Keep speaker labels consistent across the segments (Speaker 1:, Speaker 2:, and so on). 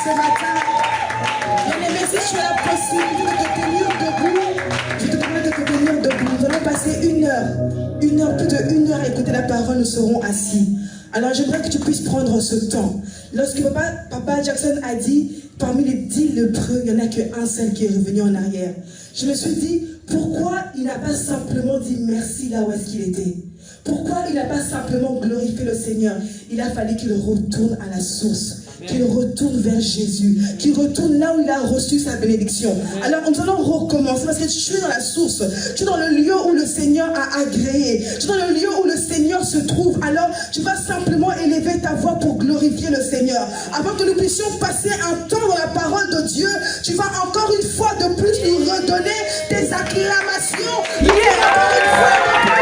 Speaker 1: ce matin. Bien-aimé, si tu as la possibilité de te tenir debout, je te demande de te tenir debout. Nous allons passer une heure, plus de 1 heure à écouter la parole, nous serons assis. Alors j'aimerais que tu puisses prendre ce temps. Lorsque papa Jackson a dit, parmi les 10 lépreux, il n'y en a qu'un seul qui est revenu en arrière. Je me suis dit, pourquoi il n'a pas simplement dit merci là où est-ce qu'il était? Pourquoi il n'a pas simplement glorifié le Seigneur? Il a fallu qu'il retourne à la source, qu'il retourne vers Jésus, qu'il retourne là où il a reçu sa bénédiction. Alors nous allons recommencer parce que tu es dans la source, tu es dans le lieu où le Seigneur a agréé, tu es dans le lieu où le Seigneur se trouve. Alors tu vas simplement élever ta voix pour glorifier le Seigneur. Avant que nous puissions passer un temps dans la parole de Dieu, tu vas encore une fois de plus lui redonner des acclamations. Encore une fois de plus.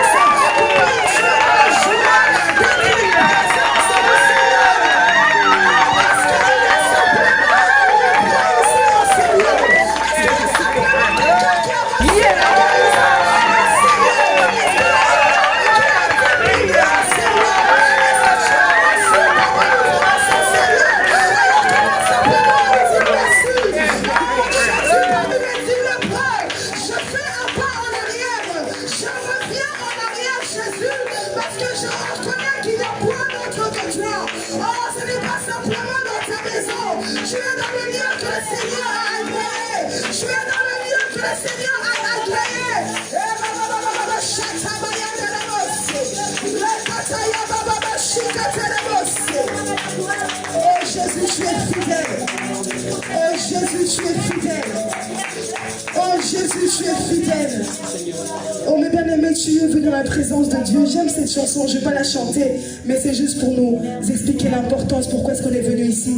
Speaker 1: Oh mes bien-aimés, tu es venu dans la présence de Dieu. J'aime cette chanson, je ne vais pas la chanter, mais c'est juste pour nous expliquer l'importance, pourquoi est-ce qu'on est venu ici.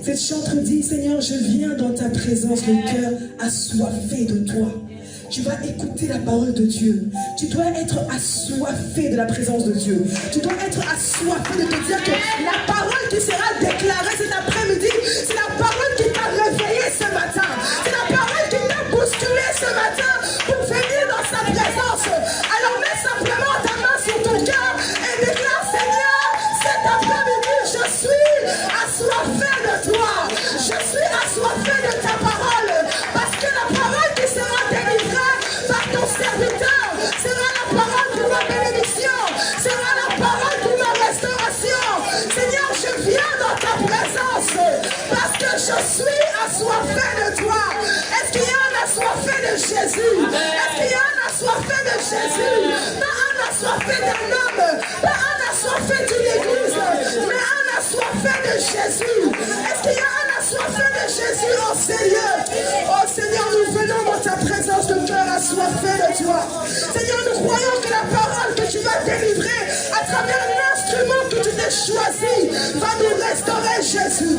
Speaker 1: Cette chantre dit, Seigneur, je viens dans ta présence, le cœur assoiffé de toi. Tu vas écouter la parole de Dieu. Tu dois être assoiffé de la présence de Dieu. Tu dois être assoiffé de te dire que la parole qui sera déclarée cet après-midi, c'est la parole qui t'a réveillé ce matin. C'est la parole qui t'a bousculé ce matin pour venir dans sa présence. Alors mets simplement ta main sur ton cœur et déclare, Seigneur, cet après-midi, je suis assoiffé de toi. Je suis assoiffé de ta parole. Parce que la parole qui sera délivrée par ton serviteur sera la parole de ma bénédiction, sera la parole de ma restauration. Seigneur, je viens dans ta présence parce que je suis assoiffé de toi. Est-ce qu'il y a un assoiffé de Jésus? Est-ce qu'il y a un assoiffé de Jésus? Pas un assoiffé d'un homme, pas un assoiffé d'une église, mais un assoiffé de Jésus. Est-ce qu'il y a un assoiffé de Jésus en ces lieux? Oh Seigneur, nous venons dans ta présence de cœur assoiffé de toi. Seigneur, nous croyons que la parole que tu vas délivrer à travers l'instrument que tu t'es choisi va nous restaurer, Jésus.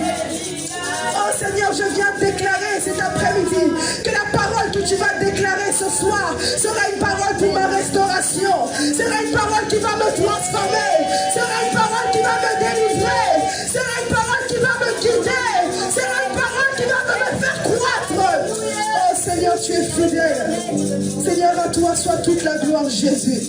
Speaker 1: Oh Seigneur, je viens déclarer cet après-midi que la parole que tu vas déclarer ce soir sera une parole pour ma restauration, sera une parole qui va me transformer, sera une parole qui va me délivrer, sera une parole qui va me guider, sera une parole qui va me faire croître. Oh Seigneur, tu es fidèle. Seigneur, à toi soit toute la gloire, Jésus.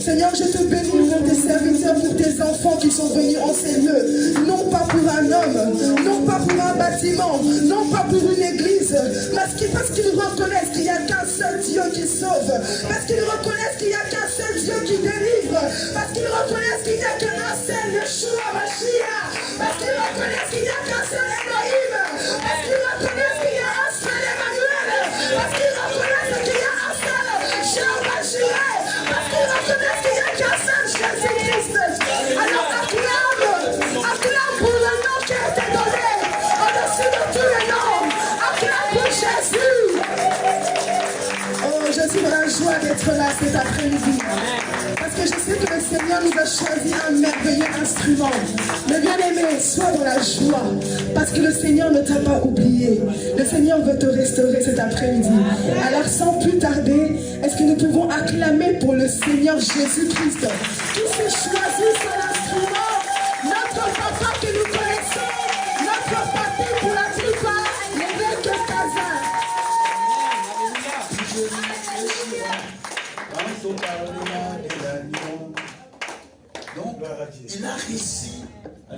Speaker 1: Seigneur, je te bénis pour tes serviteurs, pour tes enfants qui sont venus en ces lieux, non pas pour un homme, non pas pour un bâtiment, non pas pour une église, parce qu'ils reconnaissent qu'il n'y a qu'un seul Dieu qui sauve, parce qu'ils reconnaissent qu'il n'y a qu'un seul Dieu qui délivre, parce qu'ils reconnaissent qu'il n'y a qu'un seul Yeshua Mashiach, parce qu'ils reconnaissent qu'il n'y a qu'un seul Elohim, parce qu'ils reconnaissent qu'il y a un seul Emmanuel, parce qu'ils reconnaissent qu'il y a un seul Jéhovah Jireh, parce qu'ils reconnaissent qu'il n'y a qu'un seul Jésus-Christ. Alors acclame pour le nom qui a été donné au-dessus de tous les noms. Acclame pour Jésus. Oh, je suis dans la joie d'être là cet après-midi. Parce que je sais que le Seigneur nous a choisi un merveilleux instrument. Mais bien aimé, sois dans la joie. Parce que le Seigneur ne t'a pas oublié. Le Seigneur veut te restaurer cet après-midi. Alors sans plus tarder, est-ce que nous pouvons acclamer pour le Seigneur Jésus-Christ qui s'est choisi son instrument, notre papa que nous connaissons, notre papy pour la plupart, l'évêque Kazan.
Speaker 2: Donc, il a réussi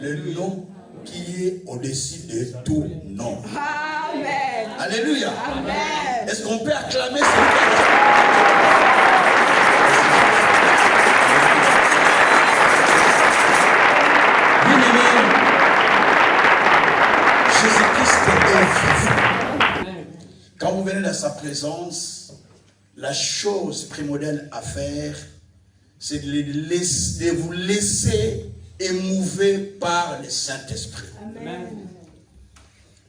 Speaker 2: le nom qui est au au-dessus de tout nom.
Speaker 1: Amen.
Speaker 2: Alléluia.
Speaker 1: Amen.
Speaker 2: Est-ce qu'on peut acclamer ce Père? Bien-aimé, Jésus-Christ est vivant. Quand vous venez dans sa présence, la chose primordiale à faire, c'est de vous laisser émouver par le Saint-Esprit.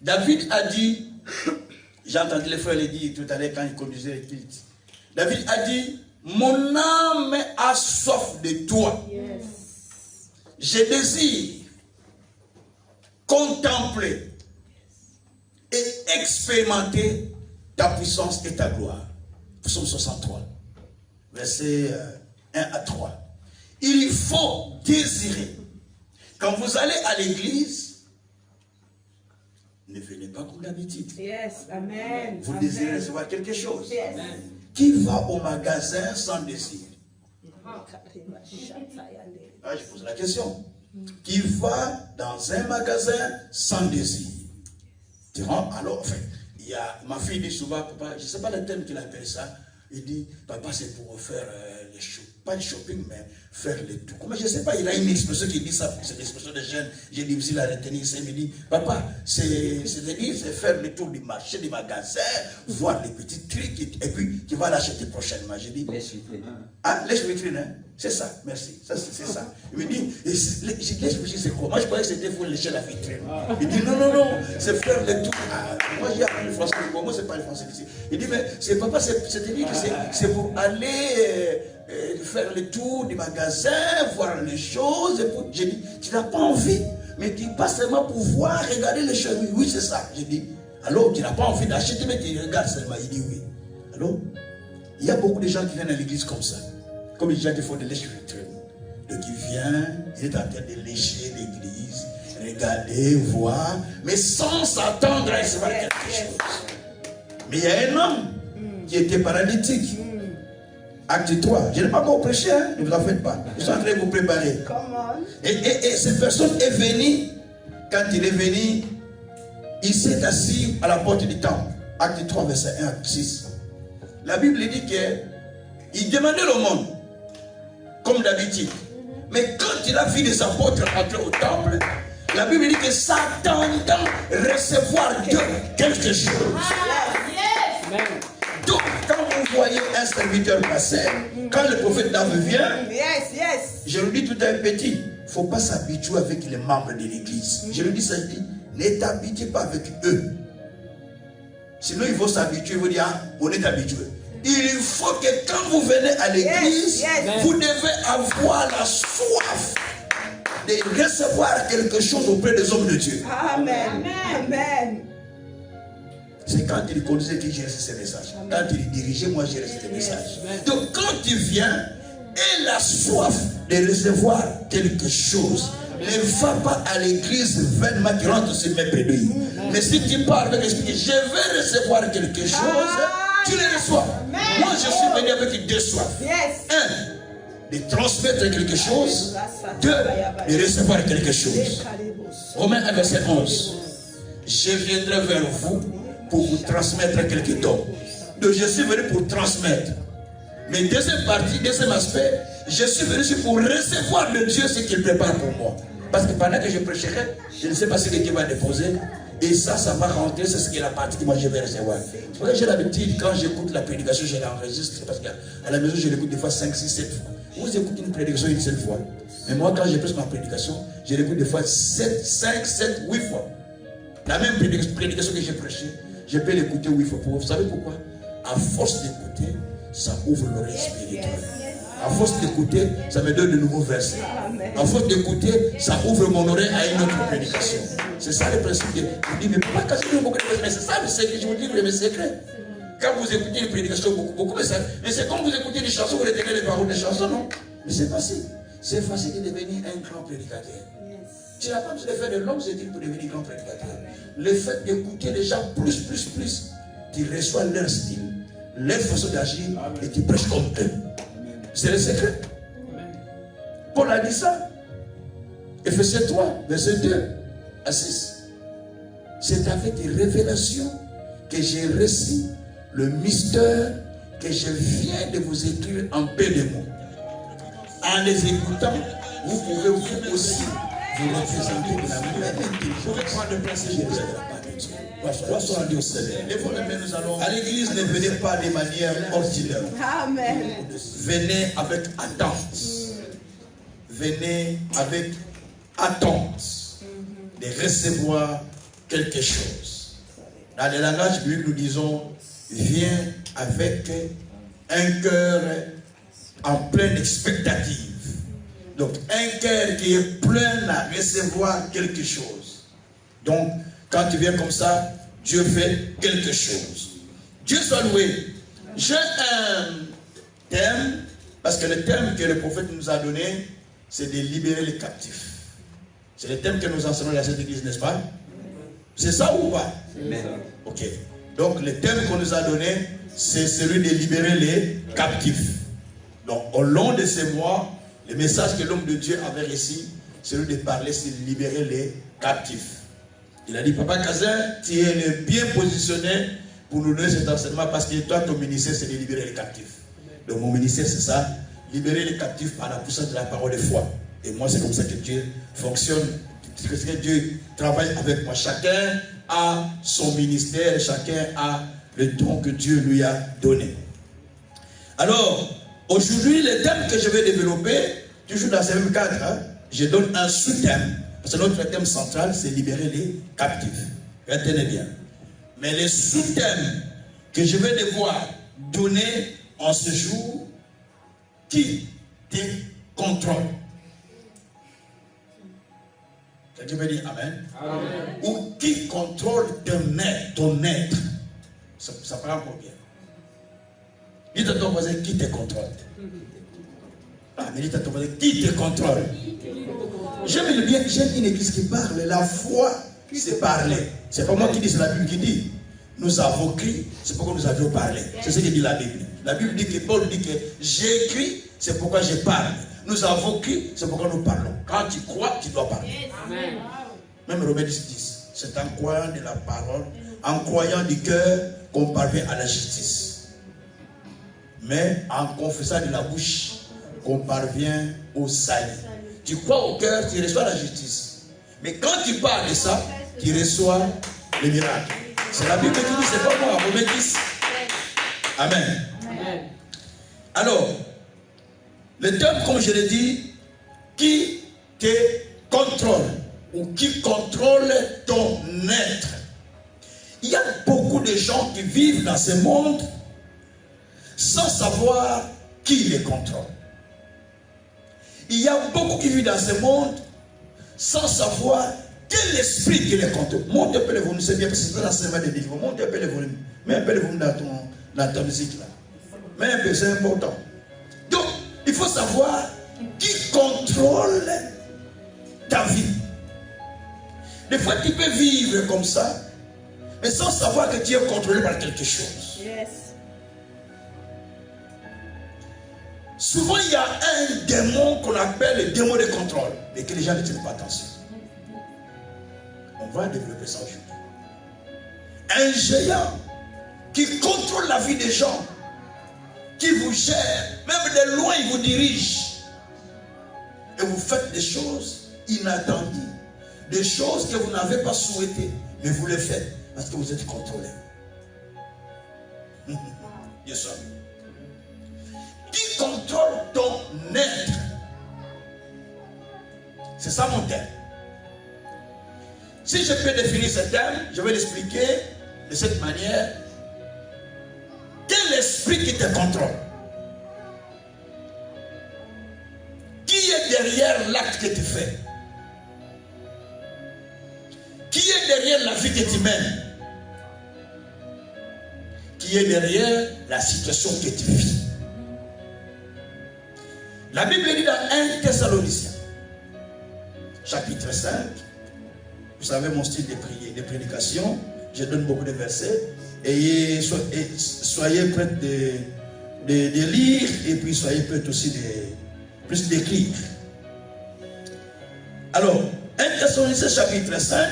Speaker 2: David a dit, j'ai entendu les frères le dire tout à l'heure quand ils conduisaient les cultes. David a dit, mon âme a soif de toi. Yes. Je désire contempler et expérimenter ta puissance et ta gloire. Psaume 63, versets 1 à 3. Il faut désirer. Quand vous allez à l'église, ne venez pas comme d'habitude. Yes, amen. Vous désirez recevoir quelque chose. Yes. Qui va au magasin sans désir? Ah, je pose la question. Qui va dans un magasin sans désir? Tu rentres, alors, enfin, il y a, ma fille dit souvent, papa, je ne sais pas le thème qu'il appelle ça. Il dit, papa, c'est pour faire les shows. Pas le shopping, mais faire le tout. Comment je ne sais pas, il a une expression qui dit ça, c'est l'expression des jeunes. J'ai difficile à retenir. Il me dit, papa, c'est faire le tour du marché, du magasin, voir les petits trucs, et puis tu vas l'acheter prochainement. J'ai dit, lèche-vitrine. Ah, lèche-vitrine, hein? C'est ça, merci. C'est ça. Il me dit, lèche-vitrine, c'est quoi? Moi, je croyais que c'était pour lécher la vitrine. Il dit, non, c'est faire le tour. Ah, moi, j'ai appris le français, pour moi, c'est pas le français ici. Il dit, mais c'est papa, c'est-à-dire que c'est pour aller faire le tour du magasin, voir les choses. J'ai dit, tu n'as pas envie, mais tu passes seulement pour voir, regarder les choses. Oui, c'est ça. J'ai dit, alors tu n'as pas envie d'acheter, mais tu regardes seulement. Il dit oui. Alors, il y a beaucoup de gens qui viennent à l'église comme ça. Comme les gens qui font des lèche-vitrines. Donc il vient, il est en train de lécher l'église, regarder, voir, mais sans s'attendre à recevoir quelque chose. Mais il y a un homme qui était paralytique. Acte 3. Je n'ai pas encore prêché, hein? Ne vous en faites pas. Je suis en train de vous préparer. Et cette personne est venue. Quand il est venu, il s'est assis à la porte du temple. Acte 3, verset 1 à 6. La Bible dit qu'il demandait le monde, comme d'habitude. Mais quand il a vu les apôtres entrer au temple, la Bible dit que s'attendant recevoir de quelque chose. Donc, quand vous voyez un serviteur passer, quand le prophète d'Ave vient, je lui dis tout un petit, il ne faut pas s'habituer avec les membres de l'église. Je lui dis ça, je dis, ne t'habitue pas avec eux. Sinon, il faut s'habituer, il faut dire, ah, on est habitué. Il faut que quand vous venez à l'église, vous devez avoir la soif de recevoir quelque chose auprès des hommes de Dieu. Amen. Amen. C'est quand il conduisait que j'ai reçu ces messages. Quand il dirigeait, moi j'ai reçu ces messages. Donc quand tu viens, aie la soif de recevoir quelque chose. Ne va pas à l'église vainement qui rentre sur mes pédouilles. Mais si tu parles avec l'esprit, je vais recevoir quelque chose, tu le reçois. Moi je suis venu avec deux soifs. Un, de transmettre quelque chose. Deux, de recevoir quelque chose. Romains 1, verset 11. Je viendrai vers vous pour vous transmettre quelques dons. Donc je suis venu pour transmettre. Mais deuxième partie, deuxième aspect, je suis venu pour recevoir de Dieu ce qu'il prépare pour moi. Parce que pendant que je prêcherai, je ne sais pas ce que Dieu va déposer. Et ça va rentrer, c'est ce qui est la partie que moi je vais recevoir. C'est pour ça que j'ai l'habitude, quand j'écoute la prédication, je l'enregistre. Parce qu'à la maison, je l'écoute des fois 5, 6, 7 fois. Vous écoutez une prédication une seule fois. Mais moi, quand je prêche ma prédication, je l'écoute des fois 7, 5, 7, 8 fois. La même prédication que j'ai prêchée, je peux l'écouter 8 fois. Vous savez pourquoi? À force d'écouter, ça ouvre l'oreille spirituelle. À force d'écouter, ça me donne de nouveaux versets. À force d'écouter, ça ouvre mon oreille à une autre prédication. C'est ça le principe. Je vous dis, mais pourquoi quand je dis beaucoup de choses, mais c'est ça le secret, je vous dis le secret. Quand vous écoutez une prédication beaucoup, mais c'est comme vous écoutez des chansons, vous retenez les paroles des chansons, non? Mais c'est facile. C'est facile de devenir un grand prédicateur. Tu n'as pas besoin de faire de longues études pour devenir grand prédicateur. Le fait d'écouter les gens plus, tu reçois leur style, leur façon d'agir et tu prêches comme eux. C'est le secret. Paul a dit ça. Ephésiens 3, verset 2 à 6. c'est avec révélation que j'ai reçu le mystère que je viens de vous écrire en peu de mots. En les écoutant, vous pouvez vous aussi vous représenter de la même intelligence. À l'église, ne venez pas de manière ordinaire.
Speaker 3: Amen.
Speaker 2: Venez avec attente. Venez avec attente de recevoir quelque chose. Dans le langage biblique, nous disons, viens avec un cœur en pleine expectative. Donc, un cœur qui est plein à recevoir quelque chose. Donc, quand tu viens comme ça, Dieu fait quelque chose. Dieu soit loué. J'ai un thème, parce que le thème que le prophète nous a donné, c'est de libérer les captifs. C'est le thème que nous enseignons dans cette église, n'est-ce pas? C'est ça ou pas? Amen. Ok. Donc, le thème qu'on nous a donné, c'est celui de libérer les captifs. Donc, au long de ces mois, le message que l'homme de Dieu avait reçu, c'est celui de parler, c'est de libérer les captifs. Il a dit, Papa Kazin, tu es bien positionné pour nous donner cet enseignement parce que toi, ton ministère, c'est de libérer les captifs. Donc, mon ministère, c'est ça, libérer les captifs par la puissance de la parole de foi. Et moi, c'est comme ça que Dieu fonctionne, que Dieu travaille avec moi. Chacun a son ministère, chacun a le don que Dieu lui a donné. Alors, aujourd'hui, le thème que je vais développer, toujours dans ce même cadre, hein, je donne un sous-thème. Parce que notre thème central, c'est libérer les captifs. Retenez bien. Mais le sous-thème que je vais devoir donner en ce jour, qui te contrôle? Quelqu'un peut dire Amen? Amen. Ou qui contrôle ton être? Ça prend encore bien. Dites à ton voisin qui te contrôle. Ah, mais dites à ton voisin qui te contrôle. J'aime une église qui parle. La foi, c'est parler. C'est pas moi qui dis, c'est la Bible qui dit. Nous avons écrit, c'est pourquoi nous avions parlé. C'est ce que dit la Bible. La Bible dit que Paul dit que j'ai écrit, c'est pourquoi je parle. Nous avons écrit, c'est pourquoi nous parlons. Quand tu crois, tu dois parler. Amen. Même Romains 10, c'est en croyant de la parole, en croyant du cœur qu'on parvient à la justice. Mais en confessant de la bouche qu'on parvient au salut. Tu crois au cœur, tu reçois la justice. Mais quand tu parles de ça, tu reçois le miracle. C'est la Bible qui dit, c'est pas moi, Romains 10. Amen. Amen. Alors, le thème, comme je l'ai dit, qui te contrôle ou qui contrôle ton être. Il y a beaucoup de gens qui vivent dans ce monde sans savoir qui les contrôle. Il y a beaucoup qui vivent dans ce monde sans savoir quel esprit qui les contrôle. Monte un peu le volume, c'est bien parce que c'est l'enseignement des livres. Monte un peu le volume. Mets un peu le volume dans ta musique là. Mets un peu, c'est important. Donc, il faut savoir qui contrôle ta vie. Des fois, tu peux vivre comme ça, mais sans savoir que tu es contrôlé par quelque chose. Yes. Souvent, il y a un démon qu'on appelle le démon de contrôle, mais que les gens ne tiennent pas attention. On va développer ça aujourd'hui. Un géant qui contrôle la vie des gens, qui vous gère, même de loin, il vous dirige. Et vous faites des choses inattendues, des choses que vous n'avez pas souhaitées, mais vous les faites parce que vous êtes contrôlé. Yes, sir. Qui contrôle ton être? C'est ça mon thème. Si je peux définir ce thème, je vais l'expliquer de cette manière. Quel esprit qui te contrôle? Qui est derrière l'acte que tu fais? Qui est derrière la vie que tu mènes? Qui est derrière la situation que tu vis? La Bible dit dans 1 Thessaloniciens, chapitre 5, vous savez mon style de prière, de prédication, je donne beaucoup de versets, et soyez prêts de lire, et puis soyez prêts aussi plus d'écrire. Alors, 1 Thessaloniciens chapitre 5,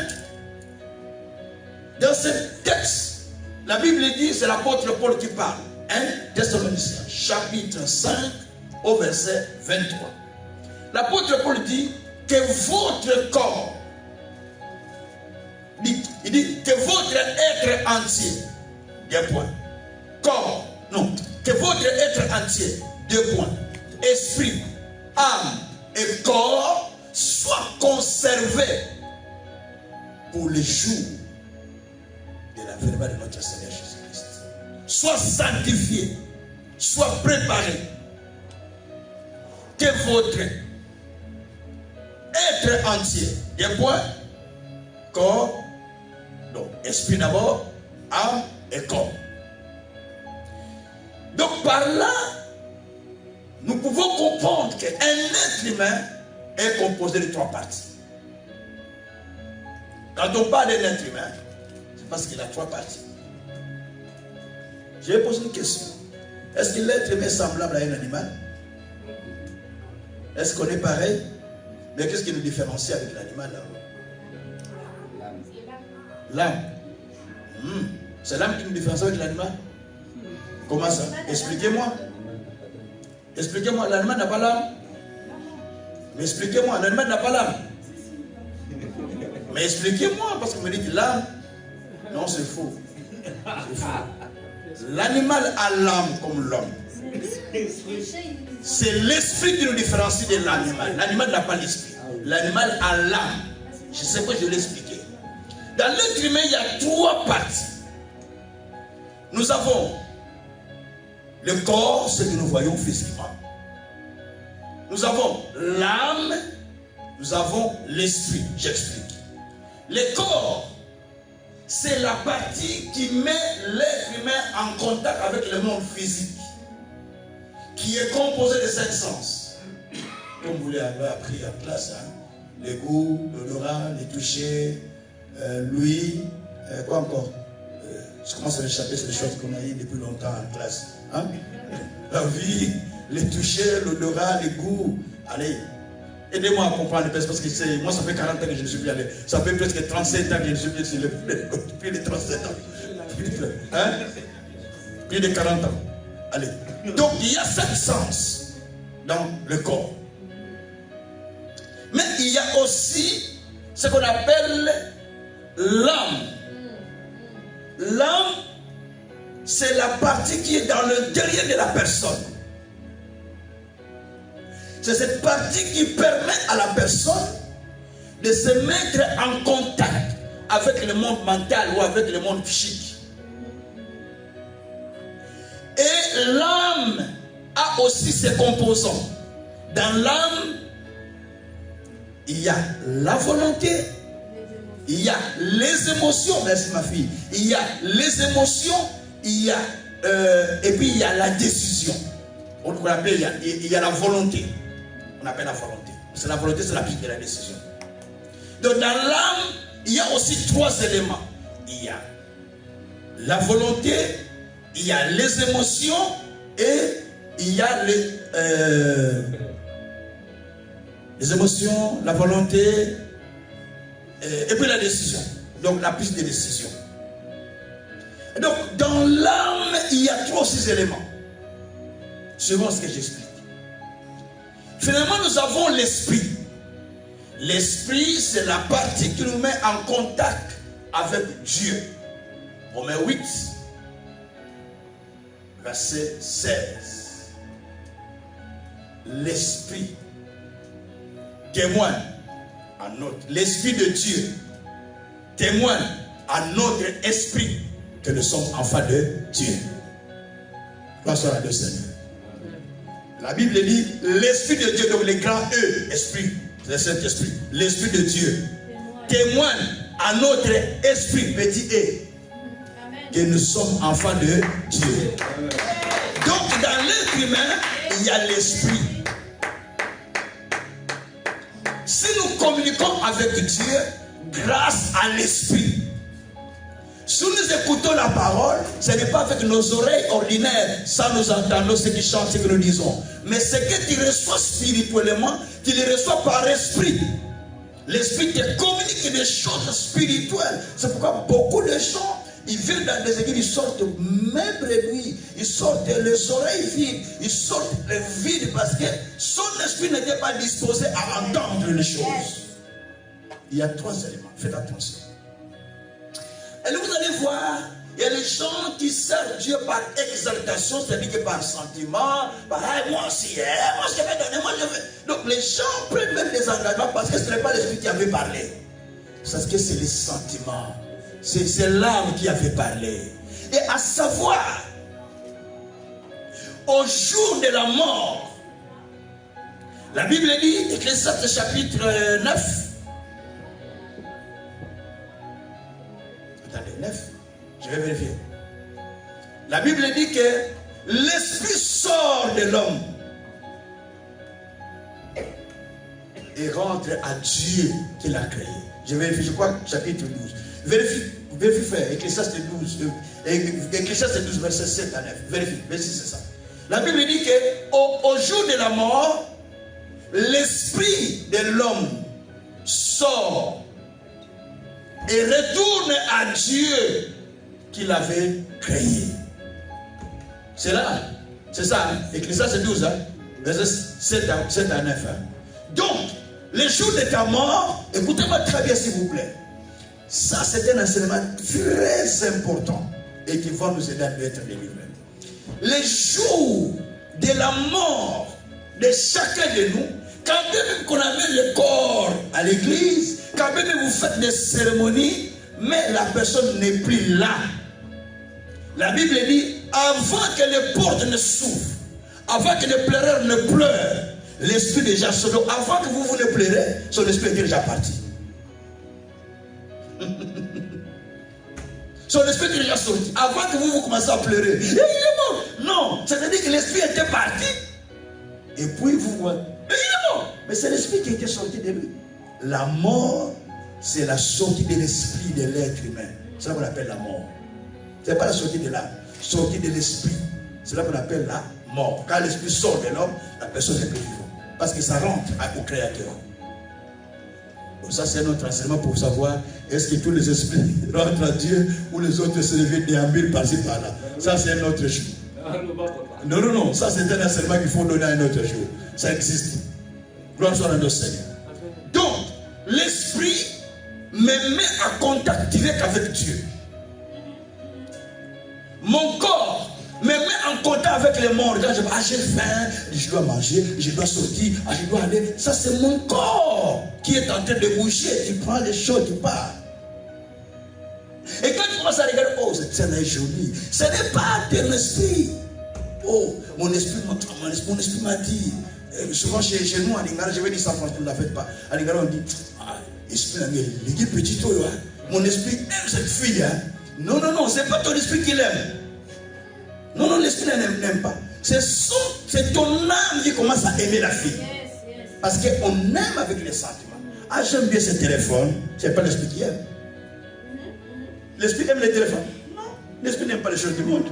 Speaker 2: Dans ce texte, la Bible dit, c'est l'apôtre Paul qui parle. 1 Thessaloniciens, chapitre 5, au verset 23. L'apôtre Paul dit que votre corps, il dit que votre être entier, 2 points. Corps, non, que votre être entier, 2 points. Esprit, âme et corps soient conservés pour les jours de l'avènement de notre Seigneur Jésus-Christ. Soit sanctifié, soit préparé. Que votre être entier, 2 points, corps, donc esprit d'abord, âme et corps. Donc par là, nous pouvons comprendre qu'un être humain est composé de 3 parties. Quand on parle d'un être humain, c'est parce qu'il a 3 parties. Je vais poser une question. Est-ce que l'être humain est semblable à un animal? Est-ce qu'on est pareil? Mais qu'est-ce qui nous différencie avec l'animal là? L'âme. C'est l'âme qui nous différencie avec l'animal? Comment ça? Expliquez-moi. Expliquez-moi, l'animal n'a pas l'âme? Mais expliquez-moi, l'animal n'a pas l'âme? Mais expliquez-moi, parce que vous me dites l'âme. Non, c'est faux. C'est faux. L'animal a l'âme comme l'homme. C'est l'esprit qui nous différencie de l'animal. L'animal n'a pas l'esprit. L'animal a l'âme. Je sais pas, je l'ai expliqué. Dans l'être humain, il y a 3 parties. Nous avons le corps, ce que nous voyons physiquement. Nous avons l'âme, nous avons l'esprit. J'explique. Le corps, c'est la partie qui met l'être humain en contact avec le monde physique, qui est composé de 5 sens. Comme vous l'avez appris en classe, hein? Les goûts, l'odorat, les touchés, l'ouïe, quoi encore? Je commence à échapper sur les choses qu'on a eues depuis longtemps en classe. Hein? La vie, les touchés, l'odorat, les goûts. Allez, aidez-moi à comprendre, parce que moi ça fait 40 ans que je ne suis plus allé. Ça fait presque 37 ans que je ne suis plus sur plus de 37 ans. Hein? Plus de 40 ans. Allez. Donc il y a 7 sens dans le corps. Mais il y a aussi ce qu'on appelle l'âme. L'âme, c'est la partie qui est dans l'intérieur de la personne. C'est cette partie qui permet à la personne de se mettre en contact avec le monde mental ou avec le monde psychique. Et l'âme a aussi ses composants. Dans l'âme, il y a la volonté, il y a les émotions, merci ma fille, il y a les émotions, il y a, et puis il y a la décision. On appelle, il y a la volonté. On appelle la volonté. C'est la volonté, c'est la piste de la décision. Donc dans l'âme, il y a aussi 3 éléments. Il y a la volonté, il y a les émotions et il y a les émotions, la volonté et puis la décision. Donc la piste de décision. Et donc dans l'âme, il y a 3 ou 6 éléments. Suivant ce que j'explique. Finalement, nous avons l'esprit. L'esprit, c'est la partie qui nous met en contact avec Dieu. Romains 8, verset 16. L'esprit témoigne à notre... L'esprit de Dieu témoigne à notre esprit que nous sommes enfants de Dieu. Gloire à Dieu, Seigneur. La Bible dit l'Esprit de Dieu, donc les grands E, esprit, c'est le Saint-Esprit, l'Esprit de Dieu témoigne à notre esprit, petit E, que nous sommes enfants de Dieu. Donc dans l'être humain, il y a l'Esprit. Si nous communiquons avec Dieu grâce à l'Esprit, si nous écoutons la parole, ce n'est pas avec nos oreilles ordinaires, sans nous entendre ce qui chante, ce que nous disons. Mais ce que tu reçois spirituellement, tu le reçois par esprit. L'esprit te communique des choses spirituelles. C'est pourquoi beaucoup de gens, ils viennent dans des églises, ils sortent même brebis, ils sortent les oreilles vides, ils sortent les vides parce que son esprit n'était pas disposé à entendre les choses. Il y a 3 éléments, faites attention. Et là, vous allez voir, il y a les gens qui servent Dieu par exaltation, c'est-à-dire que par sentiment, par moi aussi, moi je vais donner, moi je vais. Donc les gens prennent même des engagements parce que ce n'est pas l'esprit qui avait parlé. Parce que c'est les sentiments. C'est l'âme qui avait parlé. Et à savoir, au jour de la mort, la Bible dit, Ecclésiaste chapitre 9. Attendez, 9. Je vais vérifier. La Bible dit que l'esprit sort de l'homme et rentre à Dieu qui l'a créé. Je vérifie, je crois, chapitre 12. Vérifie frère, Ecclésiaste 12, Ecclésiaste 12, verset 7 à 9. Vérifie, c'est ça. La Bible dit qu'au jour de la mort, l'esprit de l'homme sort et retourne à Dieu qui l'avait créé. C'est là, c'est ça, Ecclésiaste 12, verset 7 à 9. Donc, le jour de ta mort, écoutez-moi très bien s'il vous plaît. Ça, c'est un enseignement très important et qui va nous aider à être délivrés. Le jour de la mort de chacun de nous, quand même qu'on amène le corps à l'église, quand même vous faites des cérémonies, mais la personne n'est plus là. La Bible dit, avant que les portes ne s'ouvrent, avant que les pleureurs ne pleurent, l'esprit déjà sort. Avant que vous ne pleurez, son esprit est déjà parti. Son esprit est déjà sorti. Avant que vous commencez à pleurer, il est mort. Non, c'est-à-dire que l'esprit était parti. Et puis vous voyez, il est mort. Mais c'est l'esprit qui était sorti de lui. La mort, c'est la sortie de l'esprit de l'être humain. C'est ça qu'on appelle la mort. Ce n'est pas la sortie de l'âme, sortie de l'esprit. C'est là qu'on appelle la mort. Quand l'esprit sort de l'homme, la personne n'est plus vivante. Parce que ça rentre au Créateur. Donc ça, c'est notre enseignement pour savoir est-ce que tous les esprits rentrent à Dieu ou les autres se réveillent déambulent par-ci par-là. Ça, c'est un autre jour. Non, non, non. Ça, c'est un enseignement qu'il faut donner à un autre jour. Ça existe. Gloire soit à notre Seigneur. Donc, l'esprit me met à contact direct avec Dieu. Mon corps me met en contact avec les morts. Quand j'ai faim, je dois manger, je dois sortir, je dois aller. Ça, c'est mon corps qui est en train de bouger. Tu prends les choses, tu pars. Et quand tu commences à regarder, oh, cette scène est jolie. Ce n'est pas ton esprit. Oh, mon esprit m'a dit. Souvent chez nous, en Lingala, je vais dire ça, franchement, ne la faites pas. En Lingala, on dit, esprit, il est petit, mon esprit aime cette fille. Hein. Non, non, non, ce n'est pas ton esprit qui l'aime. Non, non, l'esprit n'aime pas. C'est ton âme qui commence à aimer la fille. Parce qu'on aime avec les sentiments. Ah, j'aime bien ce téléphone. Ce n'est pas l'esprit qui aime. L'esprit aime les téléphones. Non, l'esprit n'aime pas les choses du monde.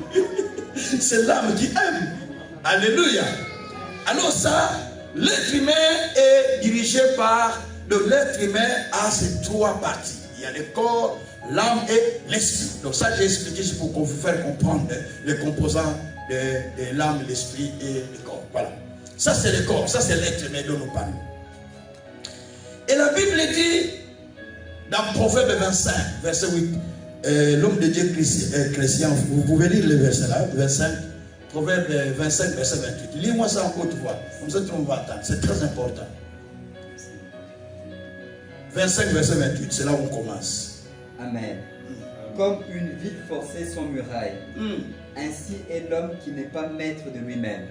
Speaker 2: C'est l'âme qui aime. Alléluia. Alors ça, l'être humain est dirigé par... Donc l'être humain a ces 3 parties. Il y a le corps, l'âme et l'esprit. Donc ça, j'ai expliqué pour vous faire comprendre les composants de l'âme, l'esprit et le corps. Voilà. Ça, c'est le corps. Ça, c'est l'être humain dont nous parlons. Et la Bible dit, dans Proverbe 25, verset 8, l'homme de Dieu chrétien, vous pouvez lire le verset là, 25, Proverbe 25, verset 28. Lis-moi ça en haute voix. Comme ça, on va attendre. C'est très important. 25, verset 28, c'est là où on commence.
Speaker 3: Amen. Comme une ville forcée sans muraille, ainsi est l'homme qui n'est pas maître de lui-même.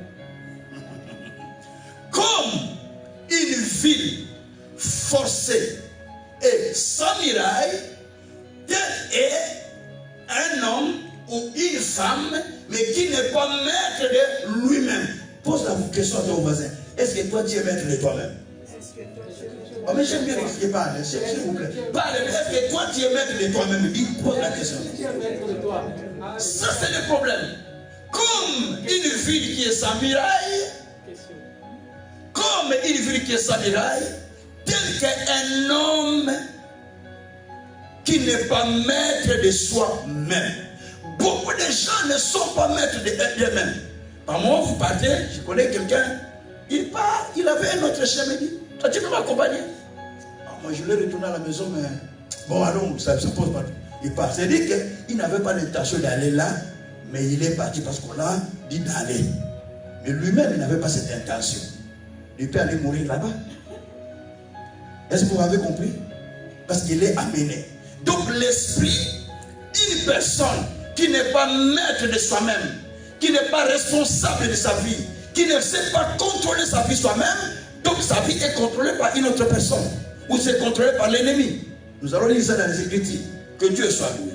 Speaker 2: Comme une ville forcée et sans muraille, tel est un homme ou une femme, mais qui n'est pas maître de lui-même. Pose la question à ton voisin. Est-ce que toi tu es maître de toi-même? Oh, mais j'aime bien qu'il parle, s'il vous plaît. Parle, est-ce que toi tu es maître de toi-même? Il pose la question. Ça c'est le problème. Comme une ville qui est sans muraille, comme une ville qui est sans muraille, tel qu'un homme qui n'est pas maître de soi-même. Beaucoup de gens ne sont pas maîtres d'eux-mêmes. Par moi, vous partez, je connais quelqu'un, il part, il avait un autre chemin, il dit, toi tu peux m'accompagner. Moi je l'ai retourné à la maison, mais bon allons, ça ne pose pas. Il part. C'est-à-dire qu'il n'avait pas l'intention d'aller là, mais il est parti parce qu'on a dit d'aller. Mais lui-même, il n'avait pas cette intention. Il peut aller mourir là-bas. Est-ce que vous avez compris? Parce qu'il est amené. Donc l'esprit, une personne qui n'est pas maître de soi-même, qui n'est pas responsable de sa vie, qui ne sait pas contrôler sa vie soi-même, donc sa vie est contrôlée par une autre personne, ou c'est contrôlé par l'ennemi. Nous allons lire ça dans les Écritures. Que Dieu soit loué.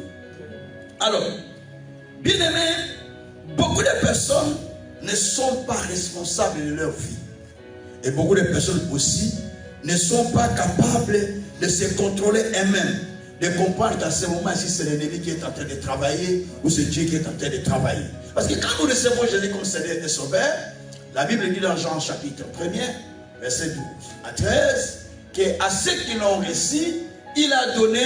Speaker 2: Alors, bien aimé, beaucoup de personnes ne sont pas responsables de leur vie. Et beaucoup de personnes aussi ne sont pas capables de se contrôler elles-mêmes, de comprendre qu'à ce moment, si c'est l'ennemi qui est en train de travailler ou c'est Dieu qui est en train de travailler. Parce que quand nous recevons Jésus comme Seigneur et Sauveur, la Bible dit dans Jean chapitre 1er, verset 12 à 13, qu'à ceux qui l'ont reçu, il a donné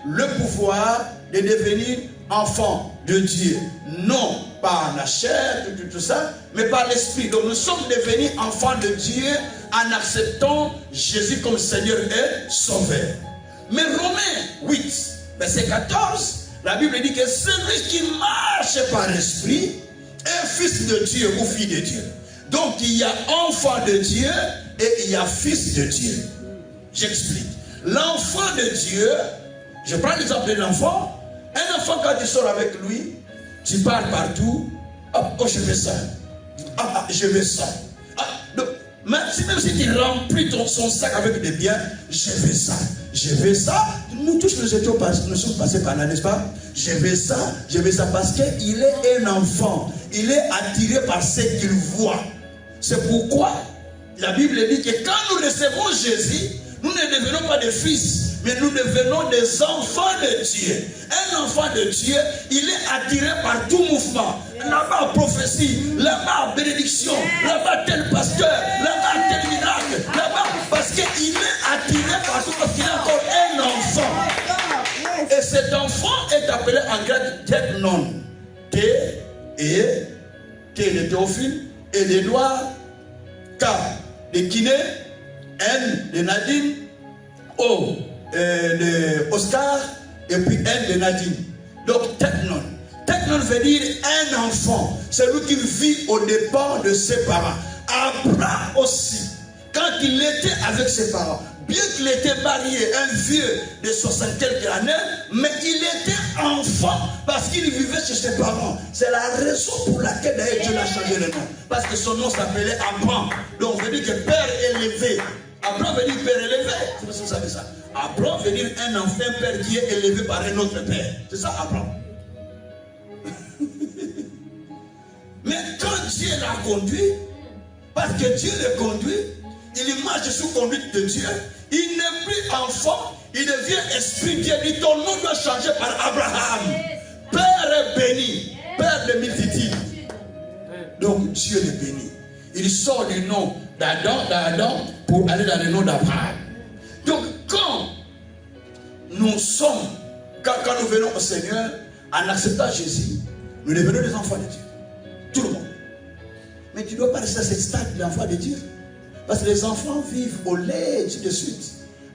Speaker 2: le pouvoir de devenir enfant de Dieu. Non par la chair, tout ça, mais par l'esprit. Donc nous sommes devenus enfants de Dieu en acceptant Jésus comme Seigneur et Sauveur. Mais Romains 8, verset 14, la Bible dit que celui qui marche par l'esprit est fils de Dieu ou fille de Dieu. Donc il y a enfant de Dieu et il y a fils de Dieu. J'explique. L'enfant de Dieu, je prends l'exemple de l'enfant. Un enfant, quand tu sors avec lui, tu pars partout. Oh, je veux ça. Je veux ça. Donc, même si tu remplis son sac avec des biens, je veux ça. Je veux ça. Nous tous, nous sommes passés par là, n'est-ce pas? Je veux ça parce qu'il est un enfant. Il est attiré par ce qu'il voit. C'est pourquoi la Bible dit que quand nous recevons Jésus, nous ne devenons pas des fils, mais nous devenons des enfants de Dieu. Un enfant de Dieu, il est attiré par tout mouvement. Là-bas, prophétie, là-bas, bénédiction, là-bas, tel pasteur, là-bas, tel miracle, là-bas, parce qu'il est attiré par tout, parce qu'il est encore un enfant. Et cet enfant est appelé en grec Technon. T de Théophile, et de Noir, K de Kiné, N de Nadine, O de Oscar, et puis N de Nadine. Donc Technon. Technon veut dire un enfant. C'est lui qui vit au départ de ses parents. Abraham aussi, quand il était avec ses parents, bien qu'il était marié, un vieux de 60 quelques années, mais il était enfant parce qu'il vivait chez ses parents. C'est la raison pour laquelle d'ailleurs Dieu l'a changé le nom. Parce que son nom s'appelait Abraham. Donc on veut dire que père élevé. Abraham veut dire père élevé. C'est ce que vous savez ça. Abraham veut dire un enfant, un père qui est élevé par un autre père. C'est ça Abraham. Mais quand Dieu l'a conduit, parce que Dieu le conduit, il marche sous conduite de Dieu, il n'est plus enfant, il devient esprit. Dieu dit ton nom doit changer par Abraham. Père béni, père de multitude. Donc Dieu le bénit. Il sort du nom d'Adam pour aller dans le nom d'Abraham. Donc quand nous sommes, quand nous venons au Seigneur, en acceptant Jésus, nous devenons des enfants de Dieu. Tout le monde. Mais tu ne dois pas rester à ce stade de l'enfant de Dieu. Parce que les enfants vivent au lait, ainsi de suite.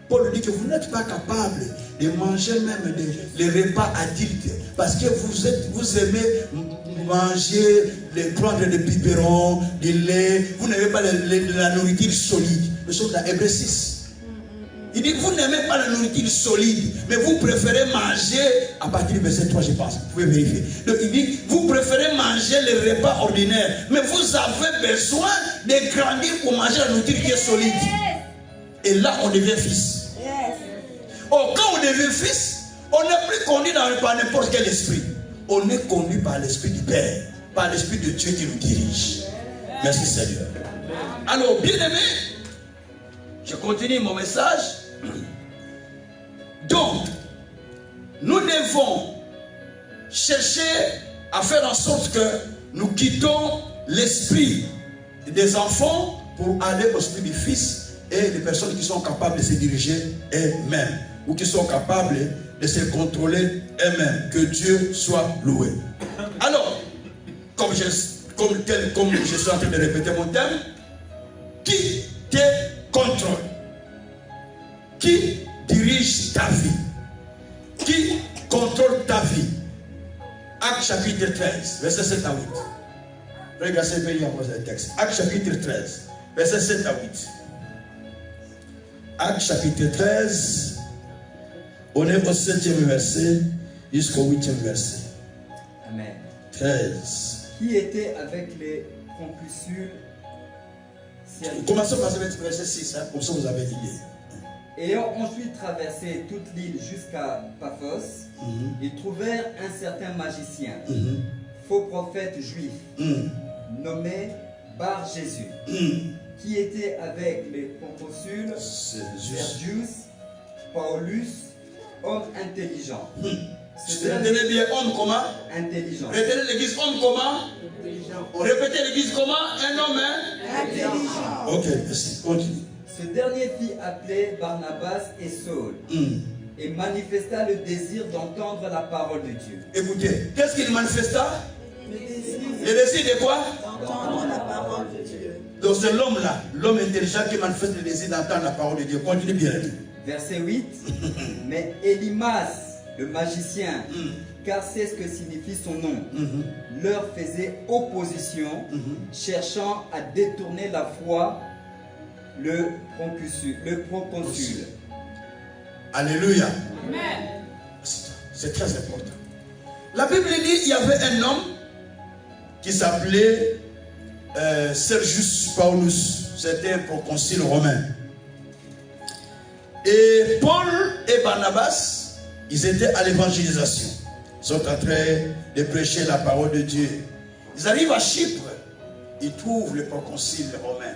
Speaker 2: Paul dit que vous n'êtes pas capable de manger même les repas adultes. Parce que vous aimez manger, prendre des biberons, du lait. Vous n'aimez pas la nourriture solide. Nous sommes dans Hébreux 6. Il dit que vous n'aimez pas la nourriture solide, mais vous préférez manger, à partir du verset 3 je pense, vous pouvez vérifier. Donc il dit, vous préférez manger les repas ordinaires, mais vous avez besoin de grandir pour manger la nourriture qui est solide. Et là on devient fils. Oh, quand on devient fils, on n'est plus conduit par n'importe quel esprit. On est conduit par l'esprit du Père, par l'esprit de Dieu qui nous dirige. Merci Seigneur. Alors, bien aimé, je continue mon message. Donc, nous devons chercher à faire en sorte que nous quittons l'esprit des enfants pour aller au esprit du Fils et les personnes qui sont capables de se diriger elles-mêmes ou qui sont capables de se contrôler elles-mêmes. Que Dieu soit loué. Alors, comme je suis en train de répéter mon thème, qui te contrôle? Qui dirige ta vie? Qui contrôle ta vie? Acte chapitre 13, verset 7 à 8. Regardez bien le texte. Acte chapitre 13, verset 7 à 8. Acte chapitre 13, on est au 7e verset jusqu'au 8e verset.
Speaker 3: Amen.
Speaker 2: 13.
Speaker 3: Qui était avec les concusules?
Speaker 2: Commençons par ce verset 6, hein, comme ça vous avez l'idée.
Speaker 3: Ayant ensuite traversé toute l'île jusqu'à Paphos, ils trouvèrent un certain magicien, faux prophète juif, nommé Bar Jésus, qui était avec les consuls Sergius, Paulus, homme intelligent.
Speaker 2: Retenez bien, homme comment?
Speaker 3: Intelligent.
Speaker 2: Retenez l'église, homme comment?
Speaker 3: Intelligent.
Speaker 2: Répétez l'église comment? Un homme, hein?
Speaker 3: Intelligent.
Speaker 2: Ok, merci. Continue.
Speaker 3: Ce dernier fit appeler Barnabas et Saul et manifesta le désir d'entendre la parole de Dieu.
Speaker 2: Écoutez, qu'est-ce qu'il manifesta? Le désir de quoi?
Speaker 1: D'entendre la parole de Dieu.
Speaker 2: Donc c'est l'homme-là, l'homme intelligent qui manifeste le désir d'entendre la parole de Dieu. Continue bien.
Speaker 3: Verset 8. Mais Élimas, le magicien, car c'est ce que signifie son nom, leur faisait opposition, cherchant à détourner la foi le proconsul.
Speaker 2: Alléluia.
Speaker 4: Amen.
Speaker 2: C'est très important. La Bible dit qu'il y avait un homme qui s'appelait Sergius Paulus. C'était un proconsul romain. Et Paul et Barnabas, ils étaient à l'évangélisation. Ils sont en train de prêcher la parole de Dieu. Ils arrivent à Chypre. Ils trouvent le proconsul romain,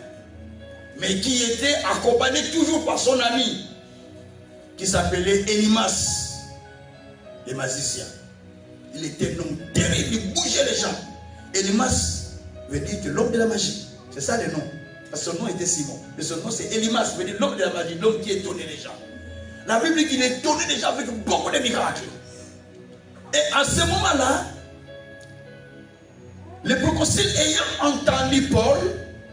Speaker 2: mais qui était accompagné toujours par son ami, qui s'appelait Élimas, le magicien. Il était un homme terrible, il bougeait les gens. Élimas veut dire que l'homme de la magie. C'est ça le nom. Parce que son nom était Simon. Mais son nom c'est Élimas, veut dire l'homme de la magie, l'homme qui étonnait les gens. La Bible dit qu'il étonnait les gens avec beaucoup de miracles. Et à ce moment-là, les proconsuls ayant entendu Paul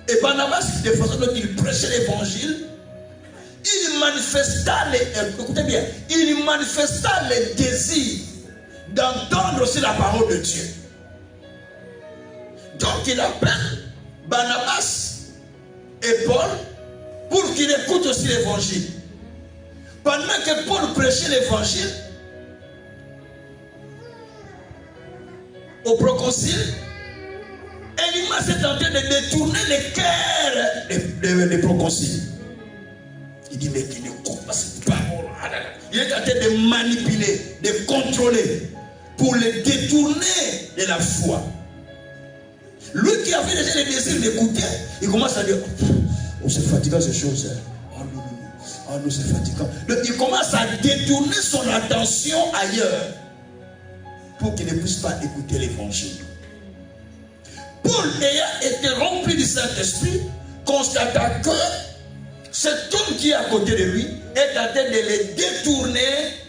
Speaker 2: et Barnabas, de façon dont ils prêchaient l'évangile, il manifesta écoutez bien, il manifesta le désir d'entendre aussi la parole de Dieu. Donc il appelle Barnabas et Paul pour qu'ils écoutent aussi l'évangile. Pendant que Paul prêchait l'évangile au proconsul, Élimas est en train de détourner les cœurs des proconsuls. Il dit, mais qu'il ne coupe pas cette parole. Il est en train de manipuler, de contrôler, pour les détourner de la foi. Lui qui avait déjà le désir d'écouter, il commence à dire, oh, c'est fatigant ces choses. Oh non, non, non. Oh non, c'est fatigant. Donc il commence à détourner son attention ailleurs, pour qu'il ne puisse pas écouter l'évangile. Paul, ayant été rempli du Saint-Esprit, constata que cet homme qui est à côté de lui est en train de les détourner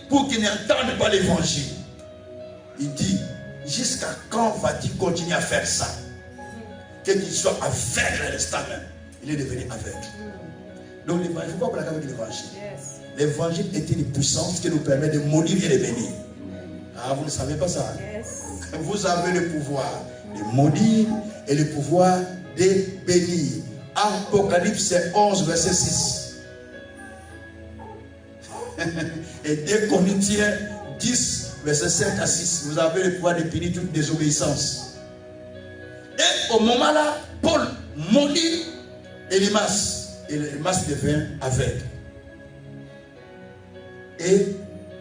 Speaker 2: pour qu'ils n'entendent pas l'évangile. Il dit, jusqu'à quand va-t-il continuer à faire ça? Qu'il soit aveugle l'instant même. Il est devenu aveugle. Donc l'évangile, il faut pas avec l'évangile. L'évangile est une puissance qui nous permet de maudire et de bénir. Ah, vous ne savez pas ça? Hein? Vous avez le pouvoir de maudire et le pouvoir de bénir. Apocalypse 11, verset 6. Et 2 Corinthiens 10, verset 5 à 6. Vous avez le pouvoir de bénir toute désobéissance. Et au moment là, Paul maudit Élimas. Et Élimas devient aveugle. Et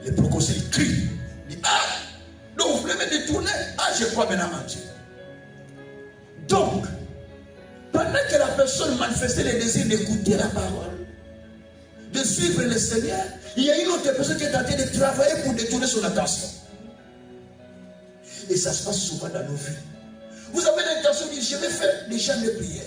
Speaker 2: les proconsuls crient. Dit, ah, donc vous voulez me détourner? Ah, je crois maintenant en Dieu. Donc, pendant que la personne manifestait le désir d'écouter la parole, de suivre le Seigneur, il y a une autre personne qui est en train de travailler pour détourner son attention. Et ça se passe souvent dans nos vies. Vous avez l'intention de dire, je vais faire des chants de prière.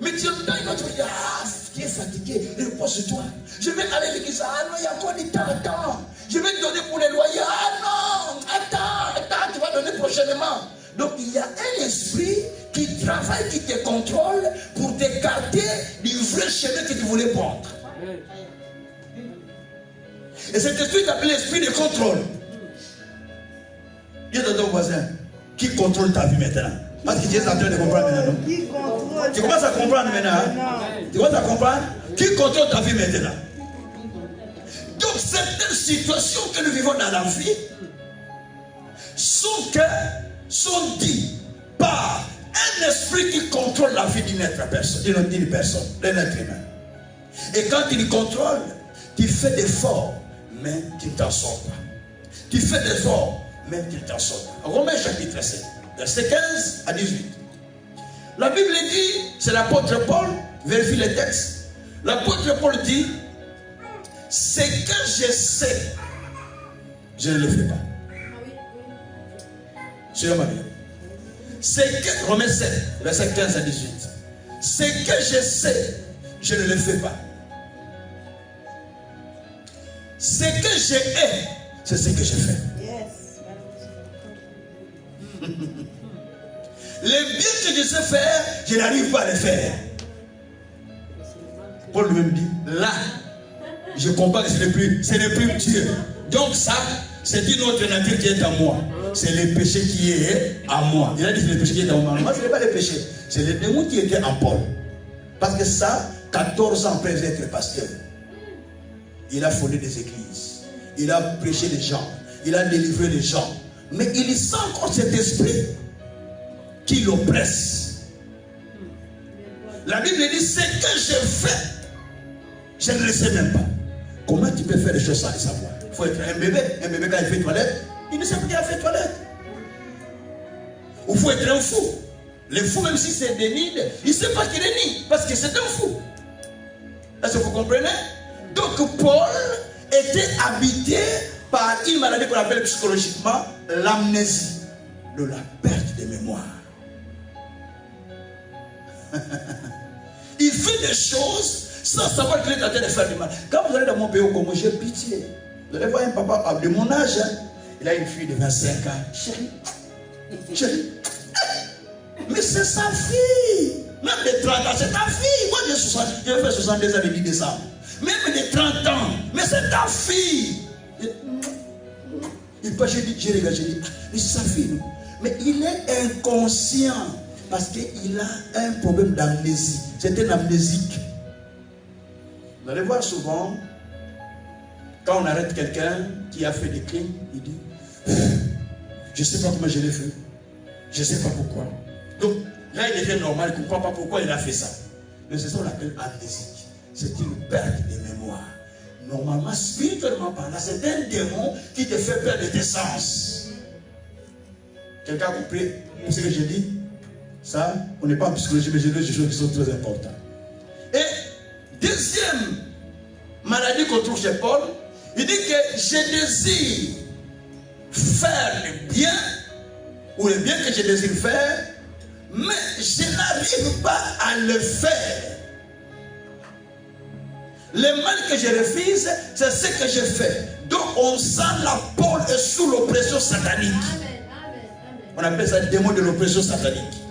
Speaker 2: Mais tu entends une autre dire, ah, tu es fatigué, repose-toi. Je vais aller à l'église. Ah non, il y a encore du temps, attends. Je vais te donner pour les loyers. Ah non, attends, tu vas donner prochainement. Donc il y a un esprit qui travaille, qui te contrôle pour t'écarter du vrai chemin que tu voulais prendre. Et cet esprit est appelé l'esprit de contrôle. Dis à ton voisin, qui contrôle ta vie maintenant? Parce que tu es en train de comprendre maintenant. Qui contrôle? Tu commences à comprendre maintenant. Tu commences à comprendre? Qui contrôle ta vie maintenant? Donc certaines situations que nous vivons dans la vie sont dites par un esprit qui contrôle la vie d'une personne, d'un être humain. Et quand il contrôle, tu fais des efforts, mais tu ne t'en sors pas. Tu fais des efforts, mais tu ne t'en sors pas. Romains chapitre 7, verset 15 à 18. La Bible dit, c'est l'apôtre Paul, vérifie les textes. L'apôtre Paul dit, ce que je sais, je ne le fais pas. Sur ma Bible. C'est que, Romains 7, verset 15 à 18. Ce que je sais, je ne le fais pas. Ce que je hais, c'est ce que je fais. Les biens que je sais faire, je n'arrive pas à les faire. Paul lui-même dit, là, je comprends que ce n'est plus Dieu. Donc ça, c'est une autre nature qui est en moi. C'est le péché qui est en moi. Il a dit que c'est le péché qui est en moi. Moi, ce n'est pas le péché. C'est le démon qui était en Paul. Parce que ça, 14 ans après être pasteur, il a fondé des églises. Il a prêché les gens. Il a délivré les gens. Mais il sent encore cet esprit qui l'oppresse. La Bible dit, ce que je fais, je ne le sais même pas. Comment tu peux faire des choses sans le savoir? Il faut être un bébé. Un bébé, quand il fait toilette, il ne sait pas qu'il a fait toilette. Ou il faut être un fou. Le fou, même si c'est des nids, il ne sait pas qu'il est nid, parce que c'est un fou. Est-ce que vous comprenez? Donc Paul était habité par une maladie qu'on appelle psychologiquement l'amnésie, de la perte de mémoire. Il fait des choses sans savoir qu'il est en train de faire du mal. Quand vous allez dans mon pays au Congo, j'ai pitié. Vous allez voir un papa de mon âge, hein. Il a une fille de 25 ans. Chérie, mais c'est sa fille. Même de 30 ans, c'est ta fille. Moi, j'ai fait 62 ans le 10 décembre. Même de 30 ans, mais c'est ta fille. J'ai regardé, j'ai dit, mais c'est sa fille. Non? Mais il est inconscient parce qu'il a un problème d'amnésie. C'est un amnésique. Vous allez voir souvent, quand on arrête quelqu'un qui a fait des crimes, il dit, je ne sais pas comment je l'ai fait. Je ne sais pas pourquoi. Donc, là, il devient normal, il ne comprend pas pourquoi il a fait ça. Mais c'est ça qu'on appelle amnésique. C'est une perte de mémoire. Normalement, spirituellement parlant, c'est un démon qui te fait perdre tes sens. Quelqu'un a compris ce que je dis? Ça, on n'est pas en psychologie, mais j'ai des choses qui sont très importantes. Et deuxième maladie qu'on trouve chez Paul, il dit que je désire faire le bien, ou le bien que je désire faire, mais je n'arrive pas à le faire. Le mal que je refuse, c'est ce que je fais. Donc on sent la Paul est sous l'oppression satanique. On appelle ça le démon de l'oppression satanique.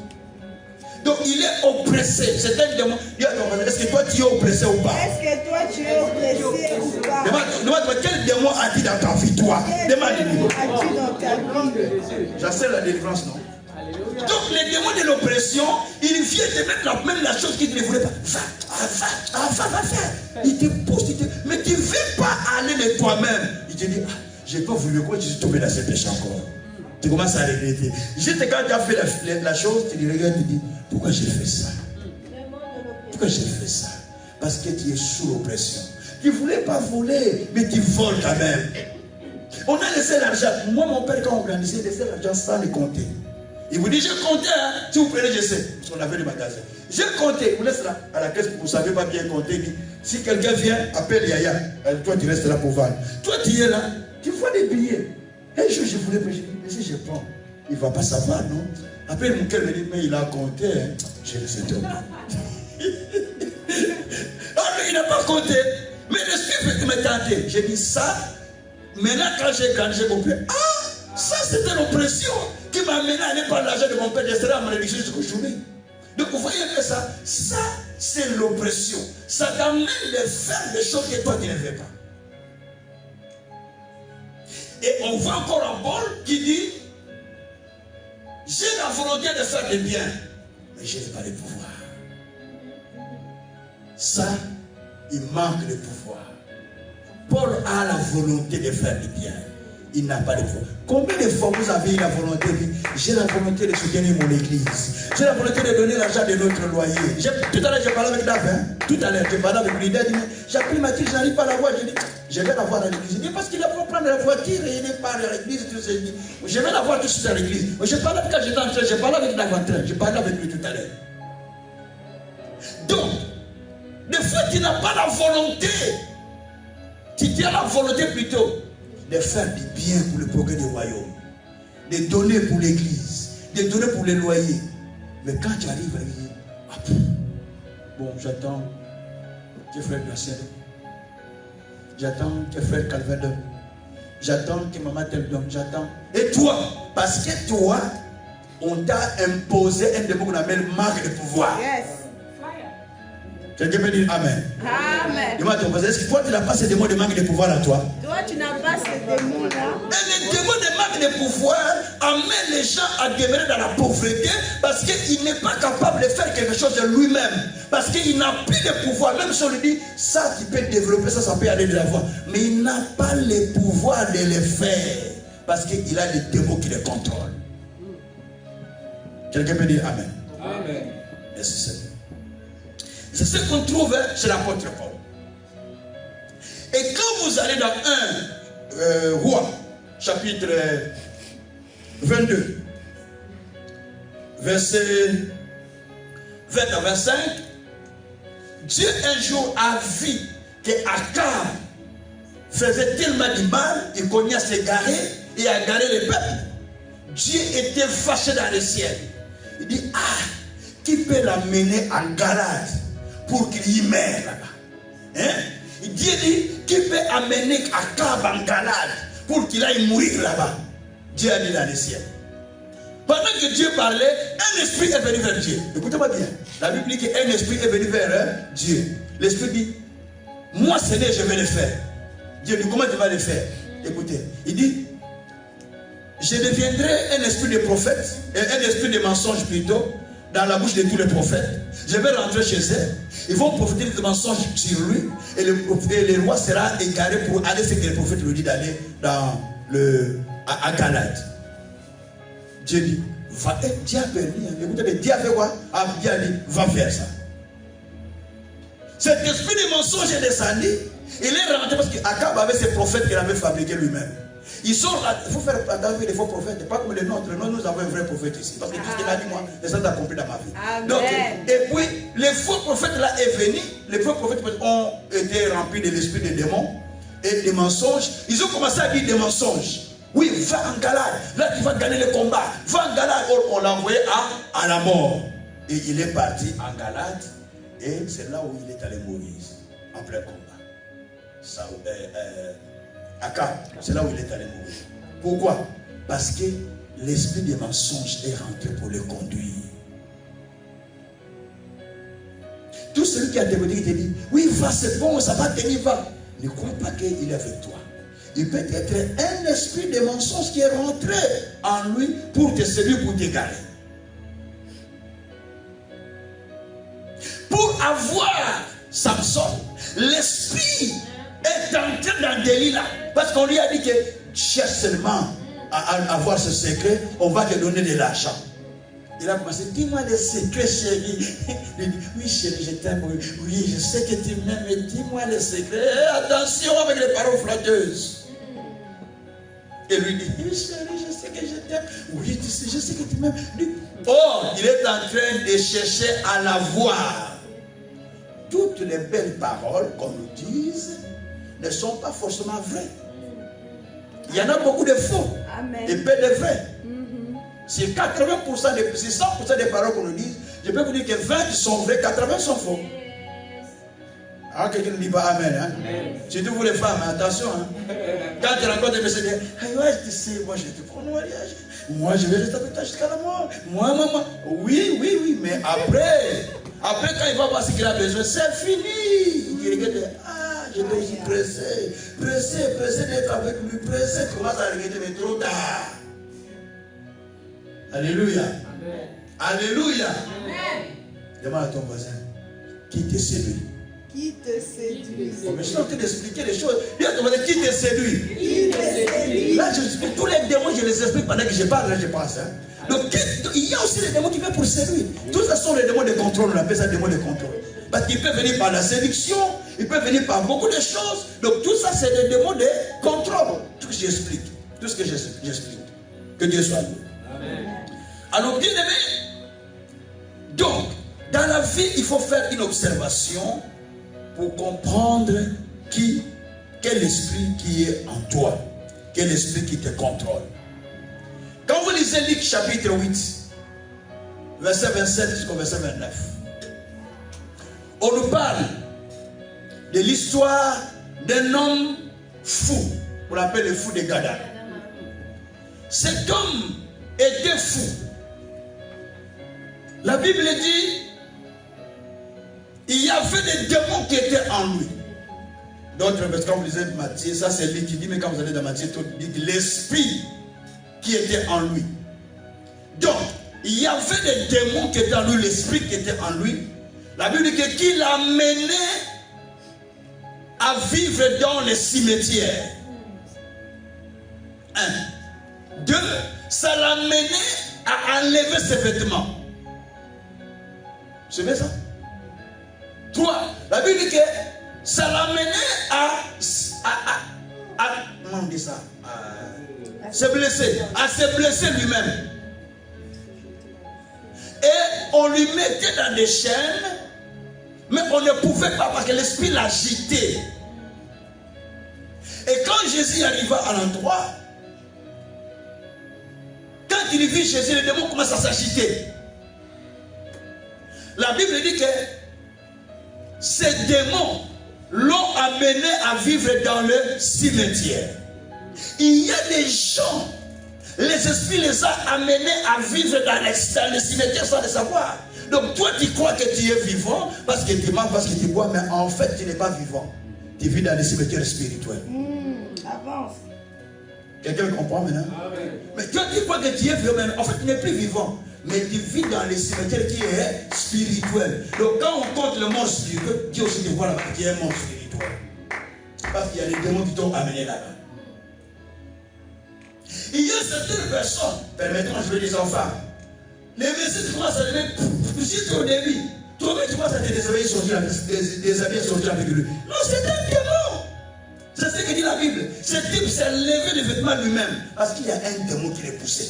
Speaker 2: Donc il est oppressé. C'est un démon. Est-ce que toi tu es oppressé ou pas? Est-ce que toi tu es oppressé ou pas? Demande-moi quel démon a dit dans ta vie, toi? Demande-lui. A dit dans ta vie? J'assure la délivrance, non? Donc les démons de l'oppression, il vient te mettre même la chose qu'il ne voulait pas. Va faire. Il te pousse, mais tu ne veux pas aller de toi-même. Il te dit, j'ai pas voulu, quoi, tu suis tombé dans ce péché encore. Tu commences à regretter. Quand tu as fait la chose, tu te regardes et tu dis, pourquoi j'ai fait ça? Pourquoi j'ai fait ça? Parce que tu es sous l'oppression. Tu ne voulais pas voler, mais tu voles quand même. On a laissé l'argent. Moi, mon père, quand on grandissait, il laissait l'argent sans les compter. Il vous dit, j'ai compté, hein. Si vous prenez, je sais, parce qu'on avait le magasin. J'ai compté, il vous laisse là, à la caisse, vous ne savez pas bien compter. Il dit, si quelqu'un vient, appelle Yaya. Toi, tu restes là pour vendre. Toi, tu es là, tu vois des billets. Un jour, je voulais prêcher, mais si je prends, il ne va pas savoir, non? Après, mon cœur me dit, mais il a compté, hein. Je laisse tomber. côté. Mais l'esprit me tentait. J'ai dit ça. Maintenant, quand j'ai grandi, j'ai compris. Ah, ça c'était l'oppression qui m'a amené à aller par l'argent de mon père. Je serai à ma religion jusqu'aujourd'hui. Donc vous voyez que ça c'est l'oppression. Ça t'amène à faire des choses que toi tu ne fais pas. Et on voit encore un Paul qui dit, j'ai la volonté de faire du bien, mais je n'ai pas le pouvoir. Ça, il manque de pouvoir. Paul a la volonté de faire du bien. Il n'a pas de pouvoir. Combien de fois vous avez eu la volonté de dire, j'ai la volonté de soutenir mon église. J'ai la volonté de donner l'argent de notre loyer. Tout à l'heure, j'ai parlé avec David. Tout à l'heure, j'ai parlé avec lui. Il dit, j'ai pris ma tire, je n'arrive pas à la voir. J'ai dit, je vais la voir à l'église. Il dit, parce qu'il a pour prendre la voiture et il n'est pas à l'église. Je vais la voir tout de suite à l'église. J'ai parlé quand j'étais en train, j'ai parlé avec David en train. J'ai parlé avec lui tout à l'heure. Donc, des fois, tu n'as pas la volonté. Tu as la volonté plutôt de faire du bien pour le progrès du royaume, de donner pour l'église, de donner pour les loyers. Mais quand tu arrives à dire, ah, bon, j'attends tes frères de la scène, j'attends tes frères Calvados, j'attends que maman te donne, j'attends. Et toi, parce que toi, on t'a imposé un démon qu'on appelle marque de pouvoir. Yes. Quelqu'un peut dire Amen.
Speaker 4: Amen.
Speaker 2: Dis-moi, est-ce que toi, tu n'as pas ce démon de manque de pouvoir à toi?
Speaker 4: Toi, tu n'as pas ce démon-là.
Speaker 2: Et le démon de manque de pouvoir amène les gens à demeurer dans la pauvreté parce qu'il n'est pas capable de faire quelque chose de lui-même. Parce qu'il n'a plus de pouvoir. Même si on lui dit, ça, tu peux développer, ça peut aller de l'avant. Mais il n'a pas le pouvoir de le faire. Parce qu'il a des démons qui le contrôlent. Quelqu'un peut dire Amen.
Speaker 3: Amen.
Speaker 2: Merci Seigneur. C'est ce qu'on trouve chez l'apôtre Paul. Et quand vous allez dans 1 Roi, chapitre 22, verset 20 à 25, Dieu un jour a vu que Akab faisait tellement du mal, il cognait à s'égarer et à égarer le peuple. Dieu était fâché dans le ciel. Il dit, ah, qui peut l'amener en Galade pour qu'il y meure là-bas? Hein? Dieu dit, qui peut amener Akab en Galade pour qu'il aille mourir là-bas? Dieu a dit dans le ciel. Pendant que Dieu parlait, un esprit est venu vers Dieu. Écoutez-moi bien. La Bible dit qu'un esprit est venu vers Dieu. L'esprit dit, moi Seigneur, je vais le faire. Dieu dit, comment tu vas le faire? Écoutez, il dit, je deviendrai un esprit de prophète, un esprit de mensonge plutôt, dans la bouche de tous les prophètes. Je vais rentrer chez eux. Ils vont profiter des mensonges sur lui. Et le roi sera égaré pour aller ce que le prophète lui dit d'aller à Galade. Dieu dit, va, Dieu a permis. Écoutez, Dieu a fait quoi? Dieu a dit, va faire ça. Cet esprit de mensonge est descendu. Il est rentré parce qu'Akab avait ses prophètes qu'il avait fabriqués lui-même. Ils sont là, il faut faire attention avec les faux prophètes, pas comme les nôtres. Nous avons un vrai prophète ici. Parce que tout ce qu'il a dit, moi, c'est ça que j'ai compris dans ma vie.
Speaker 4: Amen.
Speaker 2: Donc, et puis, les faux prophètes là est venu. Les faux prophètes ont été remplis de l'esprit des démons et des mensonges. Ils ont commencé à dire des mensonges. Oui, va en Galade. Là, tu vas gagner le combat. Va en Galade. On l'a envoyé à la mort. Et il est parti en Galade. Et c'est là où il est allé mourir. En plein combat. Akab, c'est là où il est allé mourir. Pourquoi? Parce que l'esprit des mensonges est rentré pour le conduire. Tout celui qui a témoigné, il te dit, oui, va, c'est bon, ça va tenir, va. Ne crois pas qu'il est avec toi. Il peut être un esprit de mensonge qui est rentré en lui pour te séduire, pour t'égarer. Pour avoir Samson, l'esprit est entré dans Delilah. Parce qu'on lui a dit que cherche seulement à avoir ce secret, on va te donner de l'argent. Il a commencé, dis-moi les secrets, chérie. Il dit, oui, chérie, je t'aime. Oui, je sais que tu m'aimes, mais dis-moi les secrets. Attention avec les paroles flatteuses. Et lui dit, oui, chérie, je sais que je t'aime. Oui, tu sais, je sais que tu m'aimes. Or, il est en train de chercher à la voir. Toutes les belles paroles qu'on nous dise ne sont pas forcément vraies. Il y en a beaucoup de faux. Amen. Et peu de vrais. C'est 80% c'est 100% des paroles qu'on nous dit. Je peux vous dire que 20 sont vraies, 80 sont faux. Ah, quelqu'un ne dit pas Amen. Hein? Surtout vous les femmes, attention. Hein? Quand tu rencontres des messieurs, ouais, tu sais, moi je te prends au mariage. Moi je vais rester avec toi jusqu'à la mort. Moi. Oui, mais après quand il va voir ce qu'il a besoin, c'est fini. Il regarde, je dois y pressé d'être avec lui, pressé, tu commences à regarder, mais trop tard. Alléluia. Amen. Alléluia. Amen. Demande à ton voisin, qui te séduit?
Speaker 4: Qui te séduit?
Speaker 2: Je suis en train d'expliquer les choses. Dis à ton voisin, qui te séduit?
Speaker 4: Qui te séduit?
Speaker 2: Là, je explique tous les démons, je les explique pendant que je parle, là, je pense. Hein. Donc, il y a aussi des démons qui viennent pour séduire. Tout ça sont les démons de contrôle, on appelle ça des démons de contrôle. Parce qu'ils peuvent venir par la séduction, ils peuvent venir par beaucoup de choses. Donc, tout ça, c'est des démons de contrôle. Tout ce que j'explique. Tout ce que j'explique. Que Dieu soit loué. Amen. Alors, bien aimé, donc, dans la vie, il faut faire une observation pour comprendre quel esprit qui est en toi, quel esprit qui te contrôle. Quand vous lisez Luc chapitre 8, verset 27 jusqu'au verset 29, on nous parle de l'histoire d'un homme fou, on l'appelle le fou de Gadara. Cet homme était fou. La Bible dit, il y avait des démons qui étaient en lui. D'autres, parce que quand vous lisez Matthieu, ça c'est lui qui dit, mais quand vous allez dans Matthieu, tout dit l'esprit qui était en lui. Donc, il y avait des démons qui étaient en lui, l'esprit qui était en lui. La Bible dit qu'il l'a mené à vivre dans les cimetières. 1. 2. Ça l'a mené à enlever ses vêtements. Vous savez ça? 3. La Bible dit que ça l'a mené à comment on dit ça? Se blesser. À se blesser lui-même. Et on lui mettait dans des chaînes, mais on ne pouvait pas parce que l'esprit l'agitait. Et quand Jésus arriva à l'endroit, quand il vit Jésus, les démons commencent à s'agiter. La Bible dit que ces démons l'ont amené à vivre dans le cimetière. Il y a des gens, les esprits les ont amenés à vivre dans le cimetière sans le savoir. Donc toi tu crois que tu es vivant parce que tu manges, parce que tu bois, mais en fait tu n'es pas vivant. Tu vis dans le cimetière spirituel.
Speaker 4: Avance.
Speaker 2: Quelqu'un comprend maintenant? Amen. Mais toi tu crois que tu es vivant, mais en fait tu n'es plus vivant. Mais tu vis dans le cimetière qui est spirituel. Donc quand on compte le monde spirituel, Dieu aussi te voit là-bas qui est un monde spirituel. Parce qu'il y a des démons qui t'ont amené là-bas. Il y a certaines personnes, permettez-moi, je veux des enfants. Les messieurs, tu commences à lever, juste au début. Toi-même, tu commences à te déshabiller, sortir avec lui. Non, c'est un démon. C'est ce que dit la Bible. Ce type s'est levé les vêtements lui-même. Parce qu'il y a un démon qui l'est poussé.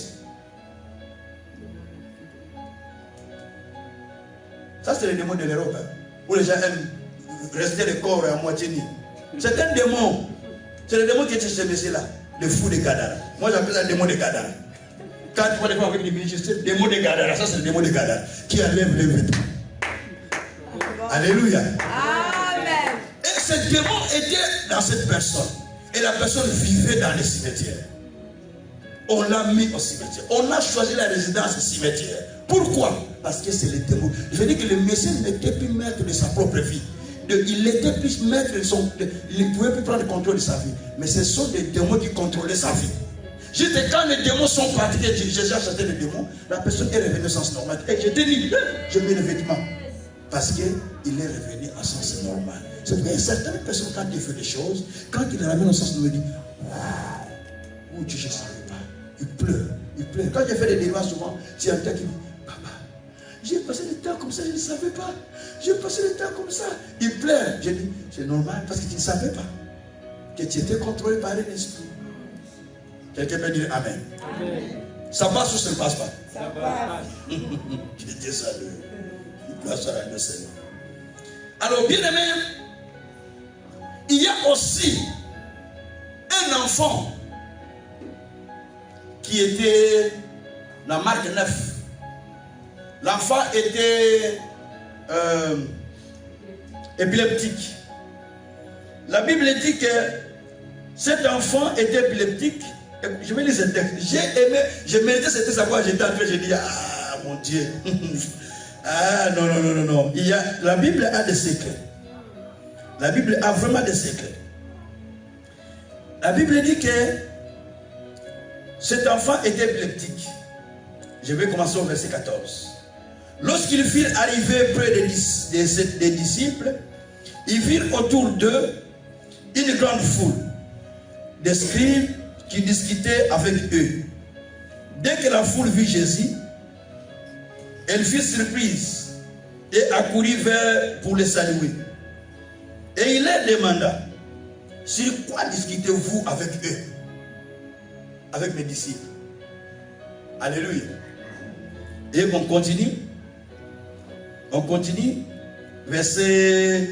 Speaker 2: Ça, c'est le démon de l'Europe. Hein, où les gens aiment rester le corps à moitié nu. C'est un démon. C'est le démon qui était chez ce monsieur-là. Le fou de Gadara. Moi, j'appelle ça le démon de Gadara. Quand tu vois des fois avec les ministres, le démon de Gadara. Ça, c'est le démon de Gadara. Qui enlève les vêtements. Alléluia.
Speaker 4: Amen.
Speaker 2: Et ce démon était dans cette personne. Et la personne vivait dans les cimetières. On l'a mis au cimetière. On a choisi la résidence au cimetière. Pourquoi? Parce que c'est le démon. Je veux dire que le Messie n'était plus maître de sa propre vie. Il était plus maître de son... Il ne pouvait plus prendre le contrôle de sa vie. Mais ce sont des démons qui contrôlaient sa vie. Juste quand les démons sont pratiqués, Jésus a chassé les démons, la personne est revenue au sens normal. Et je te dis, je mets le vêtement. Parce qu'il est revenu à sens normal. C'est vrai, certaines personnes, quand ils font des choses, quand ils les ramènent au sens normal, ils disent, waouh, Dieu, je ne savais pas. Il pleure. Quand j'ai fait des délivrances, souvent, tu entends qui dit, papa, j'ai passé le temps comme ça, je ne savais pas. J'ai passé le temps comme ça. Il pleure. Je dis, c'est normal parce que tu ne savais pas que tu étais contrôlé par un esprit. Quelqu'un peut dire Amen. Amen. Ça passe ou ça ne passe pas? Ça passe. Je dis ça, place à la Seigneur. Alors, bien aimé, il y a aussi un enfant qui était dans Marc 9. L'enfant était épileptique. La Bible dit que cet enfant était épileptique. Je vais lire ce texte. J'ai aimé, je méritais cette savoir, j'étais en train, j'ai dit, ah mon Dieu. Ah non, non, non, non, non. La Bible a des secrets. La Bible a vraiment des secrets. La Bible dit que cet enfant était épileptique. Je vais commencer au verset 14. Lorsqu'ils furent arrivés près des disciples, ils virent autour d'eux une grande foule de scribes qui discutaient avec eux. Dès que la foule vit Jésus, elle fut surprise et accourut pour le saluer. Et il leur demanda, sur quoi discutez-vous avec eux? Avec mes disciples. Alléluia. Et on continue. On continue. Verset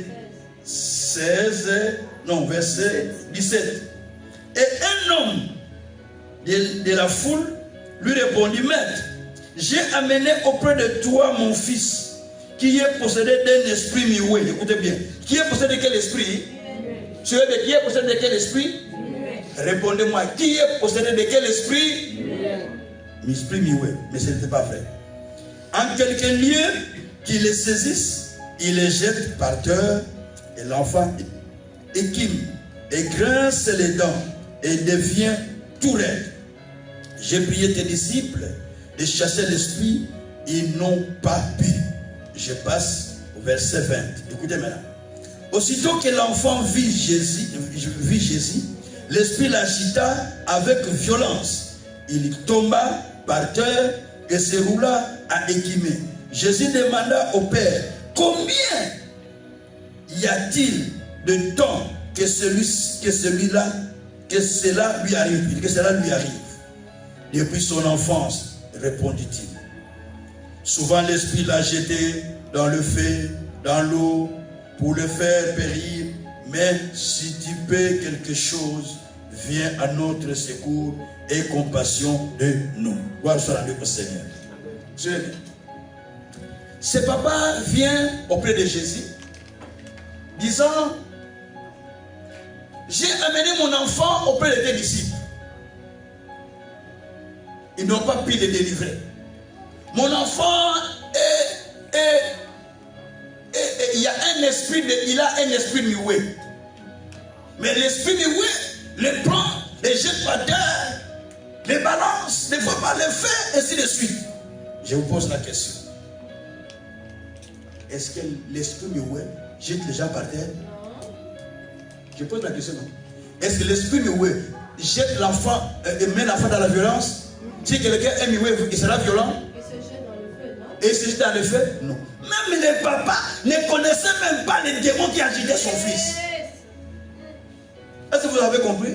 Speaker 2: 16. Non, verset 17. Et un homme de la foule lui répondit, Maître, j'ai amené auprès de toi mon fils, qui est possédé d'un esprit muet. Écoutez bien. Qui est possédé de quel esprit? Qui est possédé de quel esprit? Répondez-moi. Qui est possédé de quel esprit? Esprit muet. Mais ce n'était pas vrai. En quelque lieu qui les saisisse, il les jette par terre, et l'enfant équime et grince les dents et devient tout raide. J'ai prié tes disciples de chasser l'esprit, ils n'ont pas pu. Je passe au verset 20. Écoutez maintenant. Aussitôt que l'enfant vit Jésus, l'esprit l'agita avec violence. Il tomba par terre et se roula à équimer. Jésus demanda au Père, combien y a-t-il de temps que cela lui arrive, Depuis son enfance, répondit-il. Souvent l'esprit l'a jeté dans le feu, dans l'eau, pour le faire périr. Mais si tu peux quelque chose, viens à notre secours et compassion de nous. Gloire soit rendue au Seigneur. Ce papa vient auprès de Jésus, disant, j'ai amené mon enfant auprès de tes disciples. Ils n'ont pas pu le délivrer. Mon enfant il a un esprit muet. Mais l'esprit muet le prend, les jette par terre, les balance, ne faut pas le faire, ainsi de suite. Je vous pose la question. Est-ce que l'esprit muet jette les gens par terre? Je pose la question. Est-ce que l'esprit muet jette l'enfant et met l'enfant dans la violence? Si quelqu'un est muet, il sera violent? Et se jette dans le feu? Non. Même les papas ne connaissaient même pas les démons qui agitaient son fils. Est-ce que vous avez compris?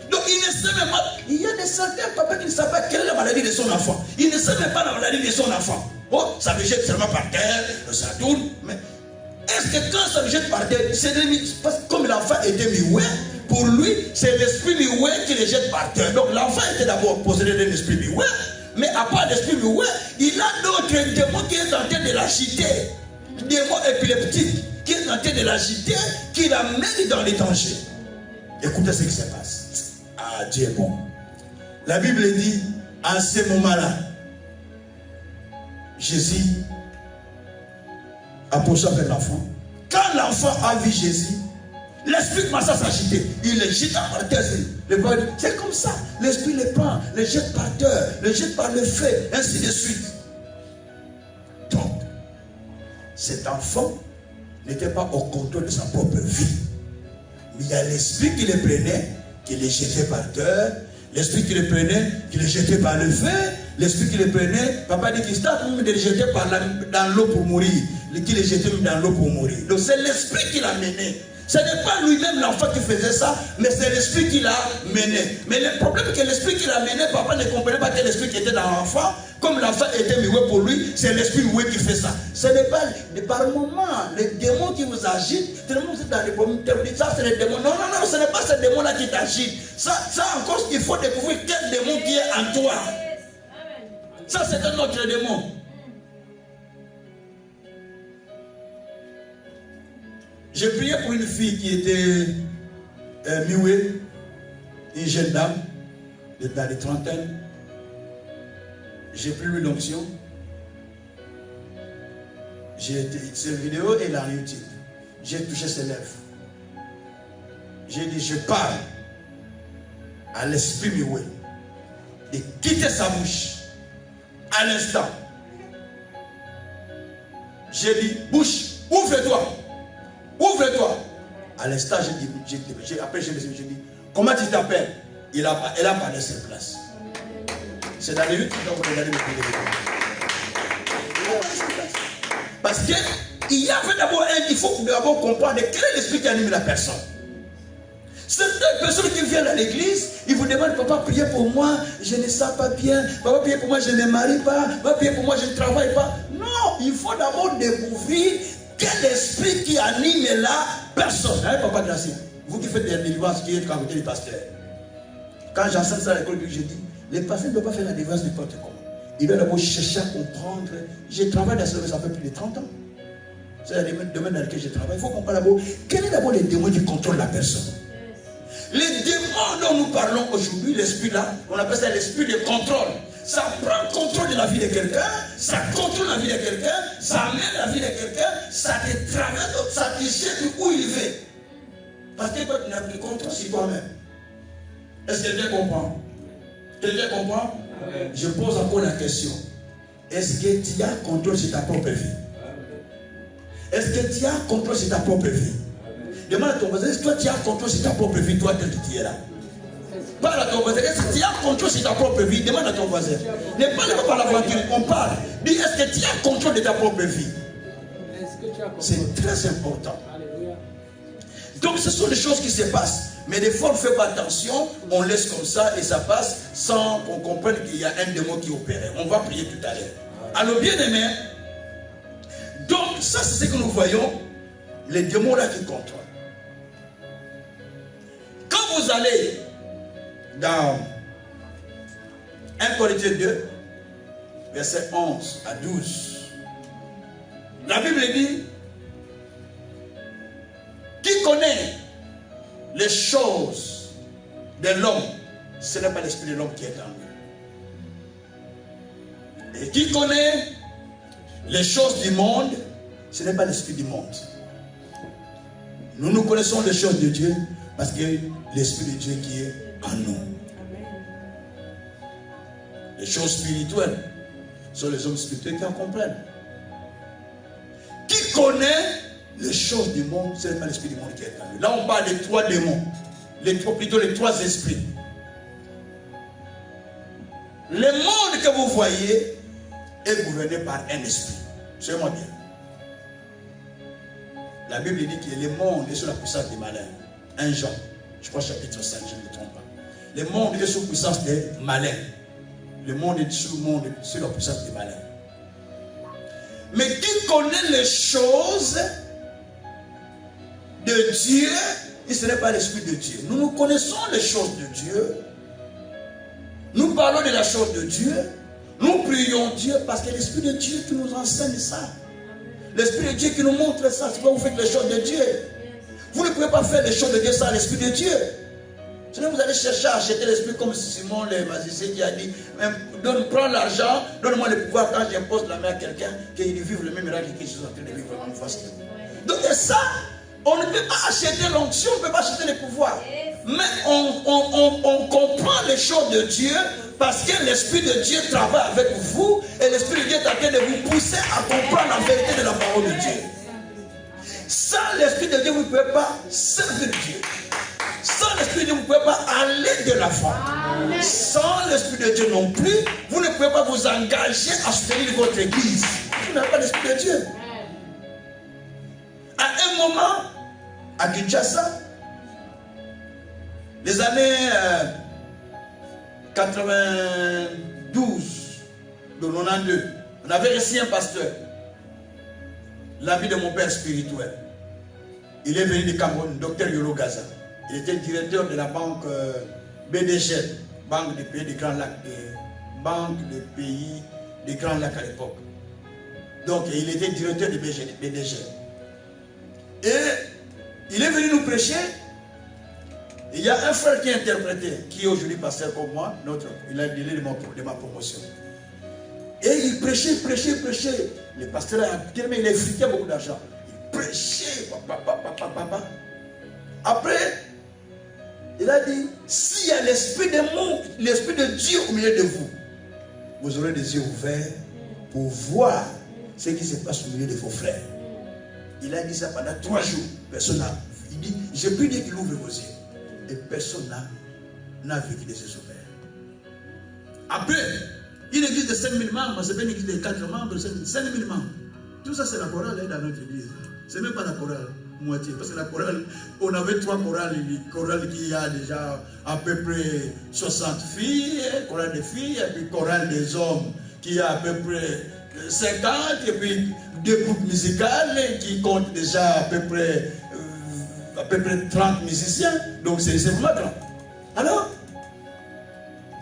Speaker 2: Donc il ne sait même pas. Il y a des certains papas qui ne savent pas quelle est la maladie de son enfant. Il ne sait même pas la maladie de son enfant. Oh, ça me jette seulement par terre, ça tourne. Mais est-ce que quand ça me jette par terre, c'est parce que comme l'enfant était muet, pour lui, c'est l'esprit muet qui le jette par terre. Donc l'enfant était d'abord possédé d'un esprit muet. Mais à part l'esprit muet, il a d'autres démons qui est en train de l'agiter. Démons épileptiques qui est en train de l'agiter, qui l'amène dans les dangers. Écoutez ce qui se passe. Ah, Dieu est bon. La Bible dit, en ce moment-là, Jésus approcha vers l'enfant. Quand l'enfant a vu Jésus, l'esprit commence à s'agiter. Il le jette par terre. C'est comme ça. L'esprit le prend, le jette par terre, le jette par le feu, ainsi de suite. Donc, cet enfant n'était pas au contrôle de sa propre vie. Mais il y a l'esprit qui le prenait, qui le jetait par terre. L'esprit qui le prenait, qui le jetait par le feu. L'esprit qui le prenait, papa dit qu'il start même de le jeter dans l'eau pour mourir. Qui le jetait même dans l'eau pour mourir. Donc c'est l'esprit qui l'a mené. Ce n'est pas lui-même l'enfant qui faisait ça, mais c'est l'esprit qui l'a mené. Mais le problème est que l'esprit qui l'a mené, papa ne comprenait pas que l'esprit qui était dans l'enfant, comme l'enfant était muet pour lui, c'est l'esprit muet qui fait ça. Ce n'est pas par moment, les démons qui vous agitent, tellement vous êtes dans les problèmes, ça c'est les démons. Non, non, non, ce n'est pas ce démon-là qui t'agite. Ça encore, il faut découvrir quel démon qui est en toi. Ça c'est un autre démon. J'ai prié pour une fille qui était muée, une jeune dame, dans les trentaines. J'ai pris l'onction. Cette vidéo est dans YouTube. J'ai touché ses lèvres. J'ai dit, je parle à l'esprit muet de quitter sa bouche à l'instant. J'ai dit, bouche, ouvre-toi. Ouvre-toi. À l'instant, après j'ai dit, comment tu t'appelles? Elle a parlé sur place. C'est dans les 8 que vous regardez le vidéo. Parce qu'il y avait d'abord il faut d'abord comprendre quel est l'esprit qui anime la personne. Certaines personnes qui viennent à l'église, ils vous demandent, papa, priez pour moi, je ne sens pas bien. Papa, priez pour moi, je ne me marie pas. Papa, priez pour moi, je ne travaille pas. Non, il faut d'abord découvrir quel esprit qui anime la personne. Hein, papa Gracien, vous qui faites des délivrances, qui êtes quand vous êtes les pasteurs. Quand j'enseigne ça à l'école, je dis, les pasteurs ne doivent pas faire la délivrance n'importe comment. Ils doivent d'abord chercher à comprendre. Je travaille dans ce domaine, ça fait plus de 30 ans. C'est le domaine dans lequel je travaille. Il faut comprendre d'abord, quel est d'abord les démons qui contrôlent la personne. Les démons dont nous parlons aujourd'hui, l'esprit là, on appelle ça l'esprit de contrôle. Ça prend le contrôle de la vie de quelqu'un, ça contrôle la vie de quelqu'un, ça amène la vie de quelqu'un, ça te traverse, ça te jette où il veut. Parce que toi, tu n'as plus de contrôle sur toi-même. Est-ce que quelqu'un comprend? Quelqu'un comprend? Je pose encore la question. Est-ce que tu as contrôle sur ta propre vie? Est-ce que tu as contrôle sur ta propre vie? Demande à ton voisin, est-ce que toi tu as contrôle sur ta propre vie, toi tel que tu es là? Parle à ton voisin, est-ce que tu as contrôle sur ta propre vie? Demande à ton voisin. Ne parle pas par l'aventure, on parle. Dis, est-ce que tu as contrôle de ta propre vie? C'est très important. Donc ce sont des choses qui se passent. Mais des fois on ne fait pas attention, on laisse comme ça et ça passe sans qu'on comprenne qu'il y a un démon qui opère. On va prier tout à l'heure. Alors bien aimé, donc ça c'est ce que nous voyons, les démons là qui contrôlent. Quand vous allez dans 1 Corinthiens 2, verset 11 à 12, la Bible dit, qui connaît les choses de l'homme, ce n'est pas l'esprit de l'homme qui est en lui. Et qui connaît les choses du monde, ce n'est pas l'esprit du monde. Nous connaissons les choses de Dieu parce que l'esprit de Dieu qui est en nous. Les choses spirituelles sont les hommes spirituels qui en comprennent. Qui connaît les choses du monde, ce n'est pas l'esprit du monde qui est en lui. Là, on parle des 3 démons. Plutôt les 3 esprits. Le monde que vous voyez est gouverné par un esprit. Suivez-moi bien. La Bible dit que le monde est sous la puissance des malins. 1 Jean, je crois chapitre 5, je ne me trompe pas. Le monde est sous la puissance des malins. Le monde est sous la puissance des malins. Mais qui connaît les choses de Dieu, et ce n'est pas l'esprit de Dieu. Nous connaissons les choses de Dieu. Nous parlons de la chose de Dieu. Nous prions Dieu parce que l'esprit de Dieu qui nous enseigne ça. L'esprit de Dieu qui nous montre ça. C'est pourquoi vous faites les choses de Dieu. Vous ne pouvez pas faire les choses de Dieu sans l'esprit de Dieu. Sinon vous allez chercher à acheter l'esprit comme Simon le magicien qui a dit, prends l'argent, donne-moi le pouvoir quand j'impose la main à quelqu'un, qu'il vive le même miracle que je suis en train de vivre en face de vous. Donc ça, on ne peut pas acheter l'onction, on ne peut pas acheter le pouvoir. Mais on comprend les choses de Dieu parce que l'Esprit de Dieu travaille avec vous et l'Esprit de Dieu est en train de vous pousser à comprendre la vérité de la parole de Dieu. Sans l'Esprit de Dieu, vous ne pouvez pas servir Dieu. Sans l'Esprit de Dieu, vous ne pouvez pas aller de la foi. Sans l'Esprit de Dieu non plus, vous ne pouvez pas vous engager à soutenir votre église. Vous n'avez pas l'Esprit de Dieu. À un moment, à Kinshasa, les années 92, de 92, on avait reçu un pasteur, l'ami de mon père spirituel. Il est venu du Cameroun, Dr Yolo Gaza. Il était directeur de la banque BDG, Banque des pays des Grands Lacs, Banque des pays des Grands Lacs à l'époque. Donc il était directeur de BDG. Et Il est venu nous prêcher. Il y a un frère qui a interprété, qui est aujourd'hui pasteur comme moi, il a délai de ma promotion. Et il prêchait. Le pasteur il a effrité beaucoup d'argent. Il prêchait. Après, il a dit, s'il y a l'esprit de Dieu au milieu de vous, vous aurez des yeux ouverts pour voir ce qui se passe au milieu de vos frères. Il a dit ça pendant 3 jours. Personne n'a. Il dit, j'ai pris Dieu qu'il ouvre vos yeux. Et personne n'a vu qu'il se ouverts. Après, une église de 5000 membres, c'est pas une église de 4 membres, c'est 5000 membres. Tout ça, c'est la chorale dans notre église. C'est même pas la chorale moitié. Parce que la chorale, on avait 3 chorales. Une chorale qui a déjà à peu près 60 filles, chorale des filles, et puis chorale des hommes qui a à peu près 50, et puis 2 groupes musicales qui comptent déjà à peu près 30 musiciens. Donc c'est vraiment grand. Alors,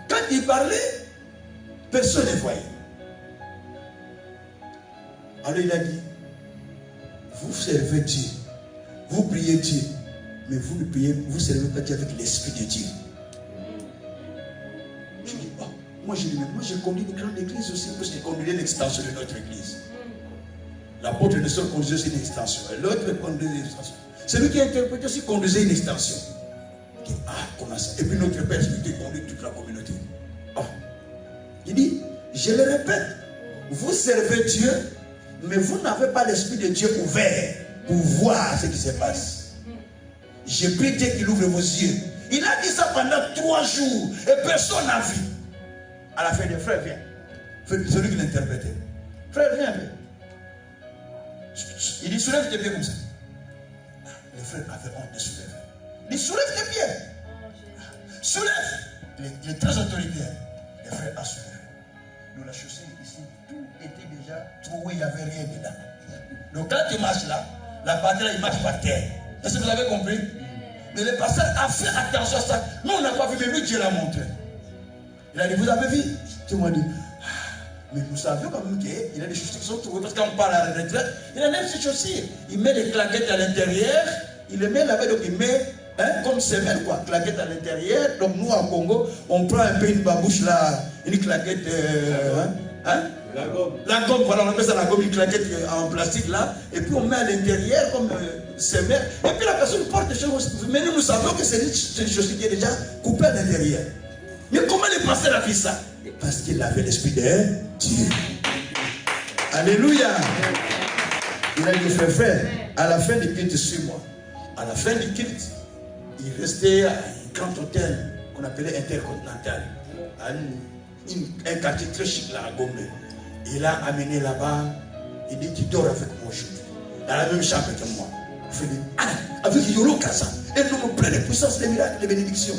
Speaker 2: quand il parlait, personne ne voyait. Alors il a dit, vous servez Dieu, vous priez Dieu, mais vous ne priez, vous ne servez pas Dieu avec l'esprit de Dieu. Je dis, oh, moi j'ai conduit une grande église aussi, parce que j'ai conduit l'extension de notre église. L'apôtre de Saul conduisait aussi une extension, et l'autre conduisait une extension. Celui qui a interprété aussi conduisait une extension. Il dit, ah, comment ça? Et puis notre Père, celui qui conduit toute la communauté. Oh. Il dit, je le répète, vous servez Dieu, mais vous n'avez pas l'esprit de Dieu ouvert pour voir ce qui se passe. J'ai pris Dieu qu'il ouvre vos yeux. Il a dit ça pendant 3 jours et personne n'a vu. À la fin, le frère vient. Celui qui l'interprétait. Frère, viens. Il dit, soulève tes pieds comme ça. Les frères avaient honte de soulever. Il dit, soulève tes pieds. Soulève. Les 13 autoritaires. Les frères ont soulevé. Nous, la chaussée ici, tout était déjà trouvé, il n'y avait rien dedans. Donc quand tu marches là, la patrie, il marche par terre. Est-ce que vous avez compris? Mais le pasteur a fait attention à ça. Nous, on n'a pas vu, mais lui, Dieu l'a montré. Il a dit, vous avez vu? Tout le monde dit, mais vous savez quand même qu'il a des chaussures qui sont trouvées, parce qu'on parle à la retraite, il a même ses chaussures. Il met des claquettes à l'intérieur, il les met là-bas, donc il met comme semelle, quoi, claquettes à l'intérieur. Donc nous, en Congo, on prend un peu une babouche là, une claquette, la gomme. La gomme, voilà, on appelle ça la gomme, une claquette en plastique là, et puis on met à l'intérieur comme semelle, et puis la personne porte des choses. Mais nous savons que c'est une chose qui est déjà coupée à l'intérieur. Mais comment le pasteur a fait ça? Parce qu'il avait l'esprit de Dieu. Alléluia. Il a dit, frère, à la fin du culte, suis-moi. À la fin du culte, il restait à un grand hôtel qu'on appelait Intercontinental, à un quartier très chic là, à Gombe. Il a amené là-bas, il dit, tu dors avec moi aujourd'hui, dans la même chambre que moi. Il dit, avec Yolo Kassa, et nous me plein de puissance, des miracles, des bénédictions.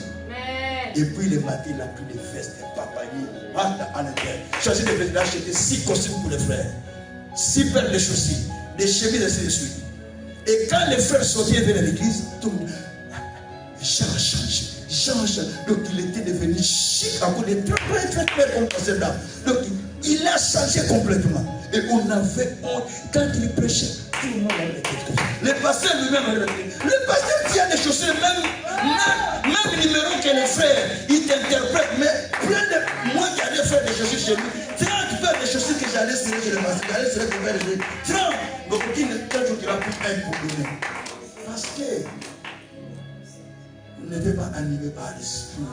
Speaker 2: Et puis le matin, il a pris des vestes, des papayes, en interne. Choisi de venir acheter 6 costumes pour les frères, 6 paires de chaussures, des chemises, ainsi de suite. Et quand les frères sortaient vers l'église, tout le monde, Jean change. Donc il était devenu chic à cause de très comme pasteur là. Donc il a changé complètement. Et on avait honte. Quand il prêchait, tout le monde avait quelque chose. Le pasteur lui-même, le pasteur qui a des chaussures, même numéro que les frères, il t'interprète, mais plein de moi qui allais faire des chaussures chez lui, 30 paires de chaussures que j'allais serrer chez le pasteur, j'allais serrer pour faire des chaussures. 30, donc quel jour il a pris un pour donner. Parce que vous n'êtes pas animé par l'esprit.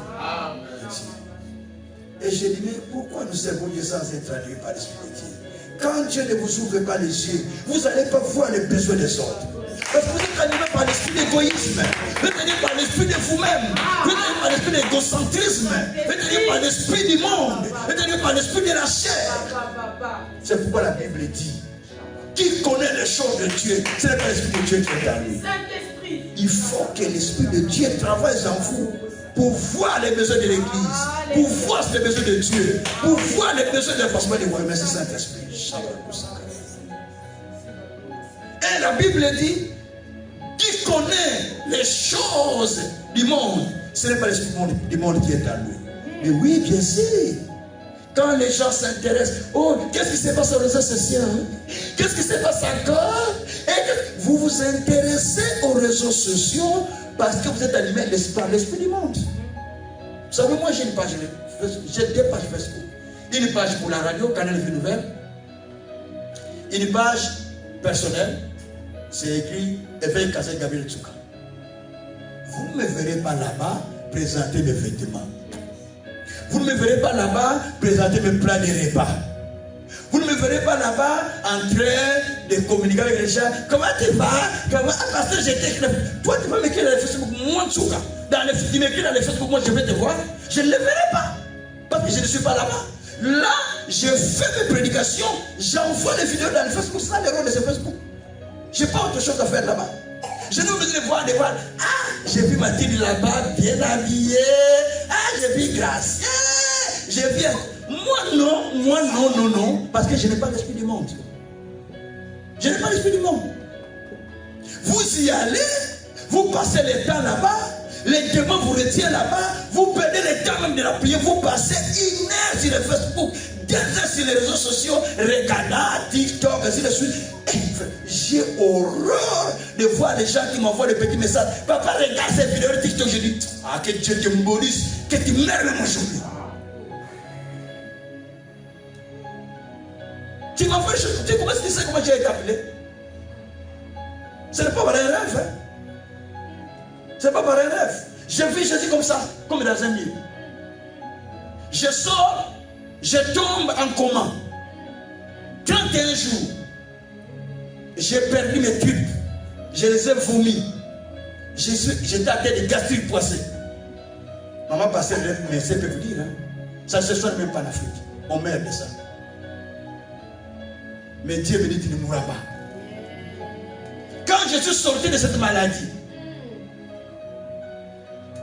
Speaker 2: Et je dis, mais pourquoi nous servons Dieu sans être animés par l'esprit de Dieu? Quand Dieu ne vous ouvre pas les yeux, vous n'allez pas voir les besoins des autres. Parce que vous êtes animé par l'esprit d'égoïsme, vous êtes animé par l'esprit de vous-même, vous êtes animé par l'esprit d'égocentrisme, vous êtes animé par l'esprit du monde, vous êtes animé par l'esprit de la chair. C'est pourquoi la Bible dit, qui connaît les choses de Dieu, ce n'est pas l'esprit de Dieu qui est dans lui. Il faut que l'esprit de Dieu travaille en vous pour voir les besoins de l'église, pour voir les besoins de Dieu, pour voir les besoins de l'avancement des voyants. Merci Saint-Esprit. Et la Bible dit, qui connaît les choses du monde, ce n'est pas l'esprit du monde qui est en lui. Mais oui, bien sûr. Quand les gens s'intéressent, oh, qu'est-ce qui se passe sur les réseaux sociaux? Qu'est-ce qui se passe encore? Et Vous vous intéressez aux réseaux sociaux parce que vous êtes animé par l'esprit du monde. Vous savez, moi j'ai une page, j'ai 2 pages Facebook. Une page pour la radio, Canal Vie Nouvelle. Une page personnelle, c'est écrit Éveil Kassé Gabriel Tsuka. Vous ne me verrez pas là-bas présenter mes vêtements. Vous ne me verrez pas là-bas présenter mes plans de repas. Vous ne me verrez pas là-bas en train de communiquer avec les gens. Comment tu vas? Comment? Parce que j'étais. Toi, tu vas m'écrire dans les Facebook, moi, Tsuka. Tu m'écris dans les Facebook, moi, je vais te voir. Je ne le verrai pas. Parce que je ne suis pas là-bas. Là, je fais mes prédications. J'envoie les vidéos dans le Facebook. C'est ça le rôle de ce Facebook. Je n'ai pas autre chose à faire là-bas. Je n'ai pas besoin de voir. Ah, j'ai vu Mathilde là-bas, bien habillée. Ah, j'ai vu Gracia. J'ai vu. Moi non, parce que je n'ai pas l'esprit du monde. Je n'ai pas l'esprit du monde. Vous y allez, vous passez le temps là-bas, les démons vous retiennent là-bas, vous perdez le temps même de la prière, vous passez 1 heure sur le Facebook, 2 heures sur les réseaux sociaux, regardant TikTok, ainsi de suite. J'ai horreur de voir les gens qui m'envoient des petits messages. Papa, regarde cette vidéo de TikTok, je dis, ah, que Dieu te maudisse, que tu meurs même aujourd'hui. Tu m'envoies des choses, tu sais comment j'ai été appelé? Ce n'est pas par un rêve. Hein? Ce n'est pas par un rêve. Je vis Jésus comme ça, comme dans un livre. Je sors, je tombe en coma. 31 jours. J'ai perdu mes tubes. Je les ai vomis. J'étais à tête de gastrique poissée. Maman passait le mais c'est peut vous dire. Hein? Ça ne se soigne même pas en Afrique. On meurt de ça. Mais Dieu me dit, tu ne mourras pas. Quand je suis sorti de cette maladie,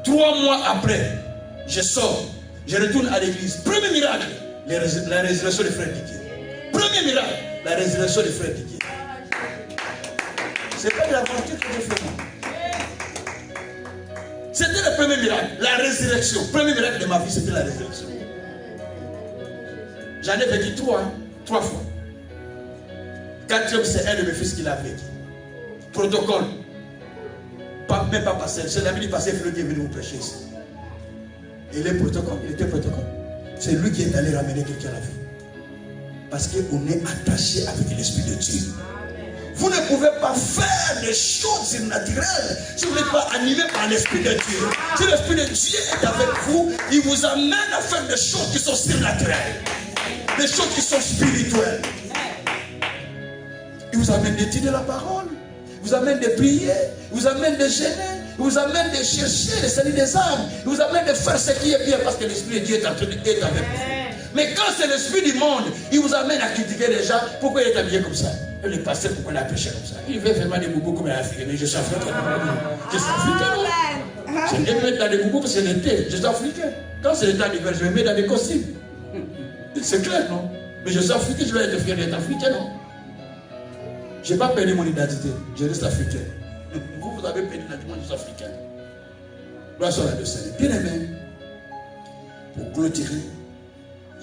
Speaker 2: 3 mois après, je sors, je retourne à l'église. Premier miracle, la résurrection des frères Didier. Premier miracle, la résurrection des frères Didier. Ce n'est pas de l'aventure que j'ai fait moi. C'était le premier miracle, la résurrection. Premier miracle de ma vie, c'était la résurrection. J'en ai vécu 3 fois. 4e, c'est un de mes fils qui l'a vécu. Protocole. Même pas pasteur. C'est l'ami du pasteur qui est venu vous prêcher ici. Il est protocole. Il était protocole. C'est lui qui est allé ramener quelqu'un à la vie. Parce qu'on est attaché avec l'Esprit de Dieu. Vous ne pouvez pas faire des choses surnaturelles si vous n'êtes pas animé par l'Esprit de Dieu. Si l'Esprit de Dieu est avec vous, il vous amène à faire des choses qui sont surnaturelles. Des choses qui sont spirituelles. Il vous amène d'étudier la parole. Il vous amène de prier. Il vous amène de gêner. Il vous amène de chercher le salut des âmes. Il vous amène de faire ce qui est bien parce que l'Esprit de Dieu est avec vous. Mais quand c'est l'esprit du monde, il vous amène à critiquer les gens. Pourquoi il est habillé comme ça? Le pasteur, pourquoi il a prêché comme ça? Il veut vraiment des boubous comme un Africain. Mais je suis africain. Je suis africain. Je vais me mettre dans des boubous parce que c'est l'été. Je suis africain. Quand c'est l'été d'hiver, je vais me mettre dans des costumes. C'est clair, non? Mais je suis africain, je vais être fier d'être africain, non? Je n'ai pas perdu mon identité. Je reste africain. Vous avez perdu l'identité, je suis africain. Gloire soit à Dieu Seigneur. Bien aimé, pour clôturer,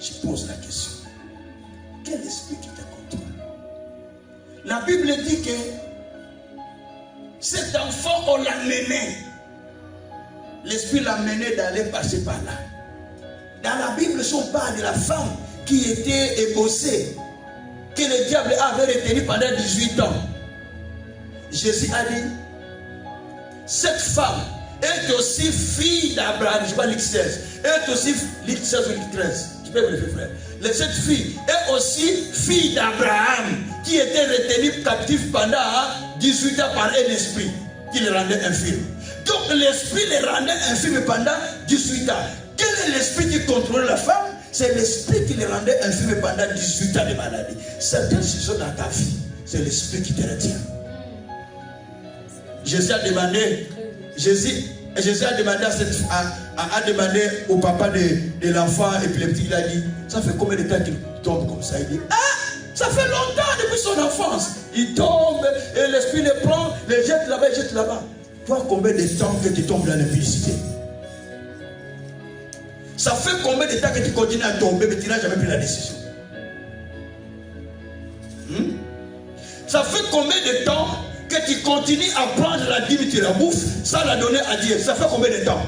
Speaker 2: je pose la question. Quel esprit qui te contrôle? La Bible dit que cet enfant, on l'a mené. L'esprit l'a mené d'aller passer par là. Dans la Bible, si on parle de la femme qui était ébossée, que le diable avait retenu pendant 18 ans, Jésus a dit, cette femme est aussi fille d'Abraham. Je ne sais pas Luc 16. Est aussi Luc 16 ou Luc 13. Je peux vous le faire, frère. Cette fille est aussi fille d'Abraham qui était retenue captive pendant 18 ans par un esprit qui le rendait infirme. Donc l'esprit le rendait infirme pendant 18 ans. Quel est l'esprit qui contrôle la femme? C'est l'esprit qui le rendait infirme pendant 18 ans de maladie. Certaines choses dans ta vie, c'est l'esprit qui te retient. Jésus a demandé a demandé au papa de l'enfant épileptique, il a dit, ça fait combien de temps qu'il tombe comme ça? Il dit, ça fait longtemps depuis son enfance. Il tombe et l'esprit le prend, le jette là-bas, il jette là-bas. Toi, combien de temps que tu tombes dans l'impudicité? Ça fait combien de temps que tu continues à tomber mais tu n'as jamais pris la décision? Ça fait combien de temps que tu continues à prendre la dîme, tu la bouffes, sans la donner à Dieu. Ça fait combien de temps?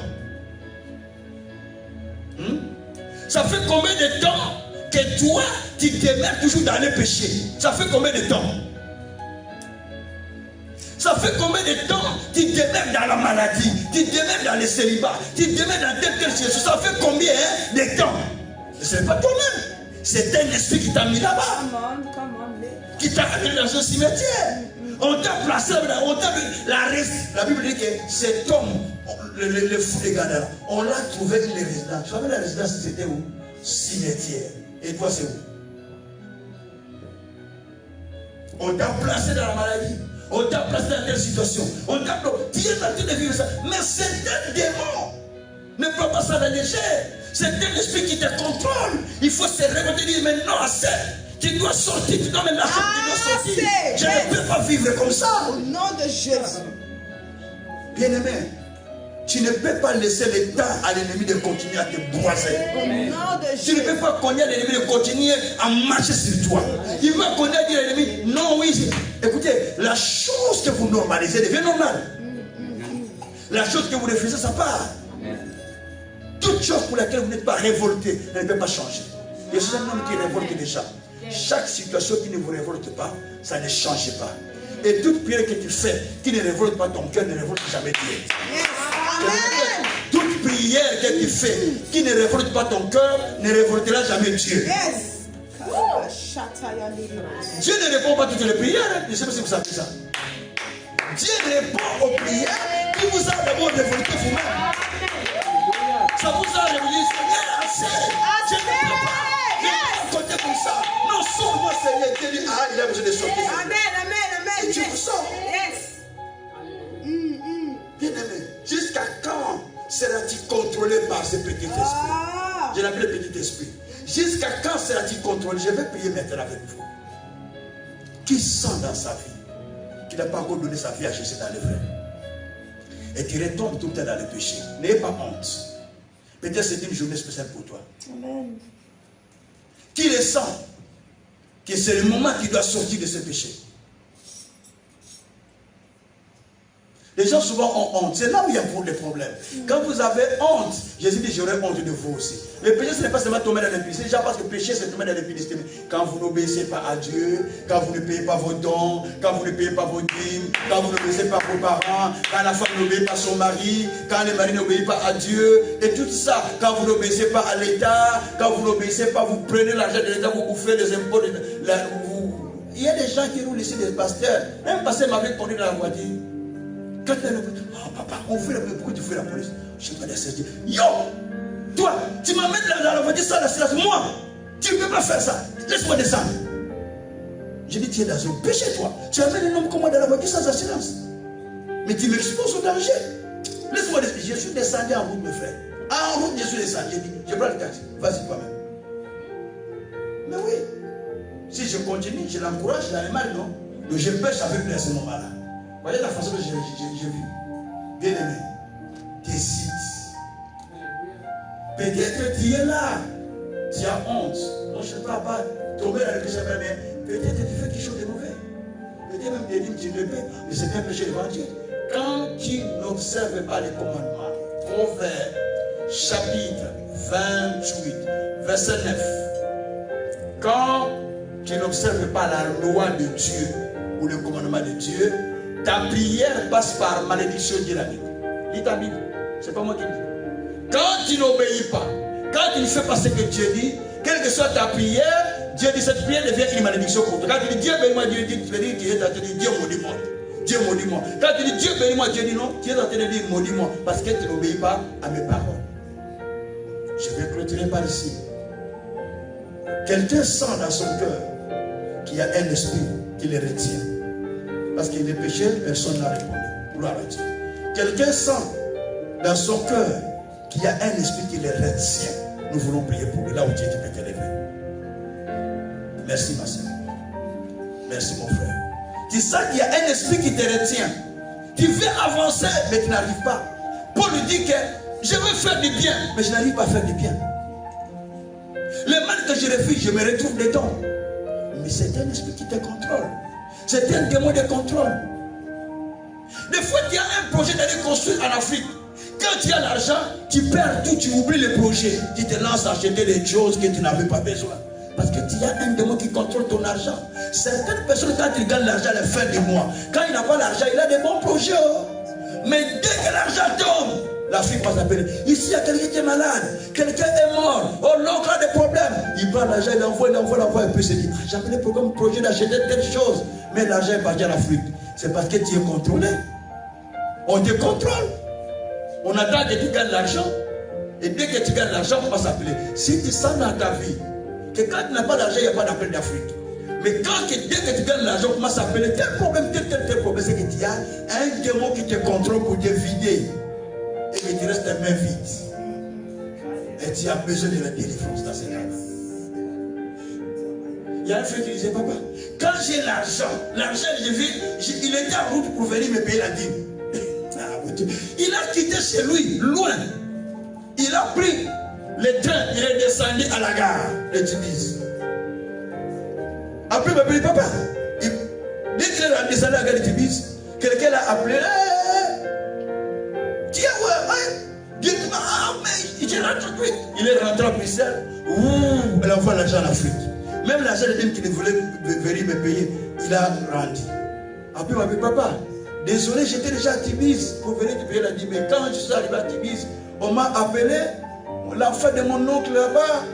Speaker 2: Ça fait combien de temps que toi, tu demeures toujours dans le péché? Ça fait combien de temps? Ça fait combien de temps tu demeures dans la maladie, tu demeures dans le célibat, tu demeures dans telle chose? Ça fait combien de temps? Ce n'est pas toi-même. C'est un esprit qui t'a mis là-bas. Qui t'a amené dans un cimetière. On t'a placé là-bas. La Bible dit que cet homme, le fou des Gadara, on l'a trouvé une résidence. Tu savais la résidence, c'était où? Cimetière. Et toi, c'est où? On t'a placé dans la maladie. On t'a placé dans telle situation. On t'a placé. Tu es en train de vivre ça. Mais c'est un démon. Ne prends pas ça à la légère. C'est un esprit qui te contrôle. Il faut se révolter et dire maintenant assez. Tu dois sortir. Tu dois maintenant sortir. Je ne peux pas vivre comme ça.
Speaker 4: Au nom de Jésus.
Speaker 2: Bien-aimé, tu ne peux pas laisser le temps à l'ennemi de continuer à te boiser.
Speaker 4: Au nom de Jésus.
Speaker 2: Tu ne peux pas connaître l'ennemi de continuer à marcher sur toi. Il va connaître l'ennemi. Non, oui. Écoutez, la chose que vous normalisez devient normale. La chose que vous refusez, ça part. Toute chose pour laquelle vous n'êtes pas révolté ne peut pas changer. Il y a un homme qui révolte déjà. Chaque situation qui ne vous révolte pas, ça ne change pas. Et toute prière que tu fais, qui ne révolte pas ton cœur, ne révolte jamais Dieu.
Speaker 4: Amen.
Speaker 2: Toute prière que tu fais, qui ne révolte pas ton cœur, ne révoltera jamais Dieu.
Speaker 4: Yes.
Speaker 2: Dieu ne répond pas à toutes les prières. Je ne sais pas si vous savez ça. Dieu répond aux prières qui vous a d'abord révolté vous-même. Ça vous a révélé, Seigneur, assez. Je ne peux pas côté comme ça. Non, sors-moi, Seigneur. Dieu dit, ah, il a besoin de sortir.
Speaker 4: Amen.
Speaker 2: Et tu vous sors.
Speaker 4: Yes.
Speaker 2: Bien-aimé, jusqu'à quand seras-tu contrôlé par ce petit esprit? Je l'appelle petit esprit. Jusqu'à quand seras-tu contrôlé? Je vais prier maintenant avec vous. Qui sent dans sa vie qu'il n'a pas encore donné sa vie à Jésus dans le vrai? Et tu retombes tout le temps dans le péché. N'ayez pas honte. Peut-être c'est une journée spéciale pour toi.
Speaker 4: Amen.
Speaker 2: Qui le sent que c'est le moment qu'il doit sortir de ce péché? Les gens souvent ont honte. C'est là où il y a pour les problèmes. Quand vous avez honte, Jésus dit j'aurai honte de vous aussi. Le péché, ce n'est pas seulement tomber dans l'impudicité. Déjà parce que péché, c'est tomber dans l'impudicité. Quand vous n'obéissez pas à Dieu, quand vous ne payez pas vos dons, quand vous ne payez pas vos dîmes, quand vous n'obéissez pas à vos parents, quand la femme n'obéit pas à son mari, quand le mari n'obéit pas à Dieu, et tout ça, quand vous n'obéissez pas à l'État, quand vous n'obéissez pas, vous prenez l'argent de l'État, vous bouffez les impôts. Il y a des gens qui roulent ici, des pasteurs. Un pasteur m'avait conduit dans la voiture. Quand il a dit, oh papa, on fait la police. Pourquoi tu fais la police? Je ne sais pas d'essayer. Yo! Toi, tu m'amènes dans la voiture sans la silence. Moi, tu ne peux pas faire ça. Laisse-moi descendre. Je dis, tu es dans un péché, toi. Tu amènes un homme comme moi dans la voiture sans assurance. Mais tu m'exposes au danger. Laisse-moi descendre. Je suis descendu en route, mes frères. En route, je suis descendu. J'ai dit, je prends le taxi. Vas-y toi-même. Mais oui. Si je continue, je l'encourage, je l'animal, non? Donc je pêche avec lui à ce moment-là. Voyez la façon dont j'ai vu. Bien aimé, décide. Peut-être tu es là, tu as honte. Non, je ne peux pas tomber dans le péché, mais peut-être tu fais quelque chose de mauvais. Peut-être même des dîmes, tu ne peux, mais c'est un péché devant Dieu. Quand tu n'observes pas les commandements, Proverbe, chapitre 28, verset 9. Quand tu n'observes pas la loi de Dieu ou le commandement de Dieu, ta prière passe par malédiction, dit la Bible. Lis ta Bible. C'est pas moi qui dis. Quand tu n'obéis pas, quand tu ne fais pas ce que Dieu dit, quelle que soit ta prière, Dieu dit cette prière devient une malédiction pour toi. Quand tu dis Dieu bénis-moi, Dieu dit, tu es en train de dire Dieu maudit-moi. Dieu maudit-moi. Quand tu dis Dieu bénis-moi, Dieu dit non, tu es en train de dire maudit-moi. Parce que tu n'obéis pas à mes paroles. Je vais clôturer par ici. Quelqu'un sent dans son cœur qu'il y a un esprit qui le retient. Parce qu'il est péché, personne n'a répondu. Gloire à Dieu. Quelqu'un sent dans son cœur qu'il y a un esprit qui le retient. Nous voulons prier pour lui. Là où Dieu peut t'élever. Merci ma soeur. Merci mon frère. Tu sens qu'il y a un esprit qui te retient. Tu veux avancer, mais tu n'arrives pas. Paul lui dit que je veux faire du bien, mais je n'arrive pas à faire du bien. Le mal que je refuse, je me retrouve dedans. Mais c'est un esprit qui te contrôle. C'est un démon de contrôle. Des fois, tu as un projet d'aller construire en Afrique. Quand tu as l'argent, tu perds tout, tu oublies le projet. Tu te lances à acheter des choses que tu n'avais pas besoin. Parce que tu as un démon qui contrôle ton argent. Certaines personnes, quand ils gagnent l'argent à la fin du mois, quand il n'a pas l'argent, il a des bons projets. Oh. Mais dès que l'argent tombe, la fille passe à appeler. Ici, il y a quelqu'un qui est malade. Quelqu'un est mort. Oh, l'oncle a des problèmes. Il prend l'argent, il envoie. Et puis il se dit, j'ai appelé pour un projet d'acheter telle chose. Mais l'argent est parti en Afrique. C'est parce que tu es contrôlé. On te contrôle. On attend que tu gagnes l'argent. Et dès que tu gagnes l'argent, on va s'appeler. Si tu sens dans ta vie que quand tu n'as pas d'argent, il n'y a pas d'appel d'Afrique. Mais dès que tu gagnes l'argent, on commence à appeler tel problème, tel problème. C'est que tu as un démon qui te contrôle pour te vider. Et que tu restes les mains vides. Et tu as besoin de la délivrance dans ces cas-là. Il y a un frère qui disait, papa, quand j'ai l'argent, il était en route pour venir me payer la dîme. Il a quitté chez lui, loin. Il a pris le train, il est descendu à la gare de Tunis. Après, il m'a dit, papa, dès qu'il est descendu à la gare de Tunis, quelqu'un l'a appelé. Tiens, dites-moi, mais il rentre tout de suite. Il est rentré à Bruxelles. Elle envoie l'argent en Afrique. Même l'argent de lui qui ne voulait venir me payer, il a rendu. Après, il m'a dit, papa, désolé, j'étais déjà à Tibis pour venir te payer la dîme. Mais quand je suis arrivé à Tibis, on m'a appelé. L'enfant de mon oncle là-bas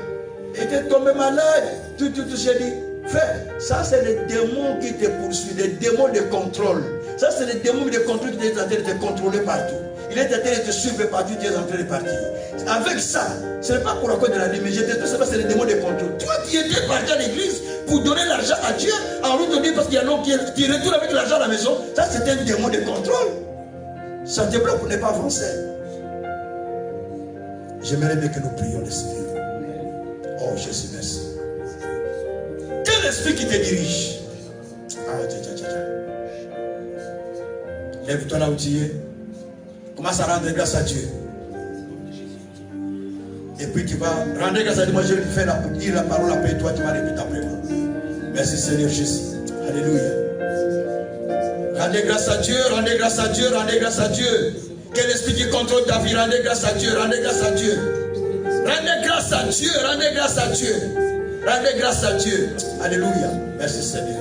Speaker 2: était tombé malade. Tout, j'ai dit, frère, ça c'est le démon qui te poursuit, le démon de contrôle. Ça c'est le démon de contrôle qui est en train de te contrôler partout. Il est en train de te suivre partout, tu es en train de partir. Avec ça, ce n'est pas pour la cause de la dîme, c'est le démon de contrôle. Toi, tu étais parti à l'église pour donner l'argent à Dieu, en route de Dieu parce qu'il y a un homme qui retourne avec l'argent à la maison. Ça c'est un démon de contrôle. Ça te bloque pour ne pas avancer. J'aimerais bien que nous prions le Seigneur. Oh Jésus, merci. Quel esprit qui te dirige? Lève-toi là où tu es. Commence à rendre grâce à Dieu. Et puis tu vas rendre grâce à Dieu. Moi je vais dire la parole après toi, tu vas répéter après moi. Merci Seigneur Jésus. Alléluia. Rendez grâce à Dieu, rendez grâce à Dieu, rendez grâce à Dieu. Quel esprit qui contrôle ta vie, rendez grâce à Dieu, rendez grâce à Dieu. Rendez grâce à Dieu, rendez grâce à Dieu. Rendez grâce à Dieu. Alléluia. Merci Seigneur.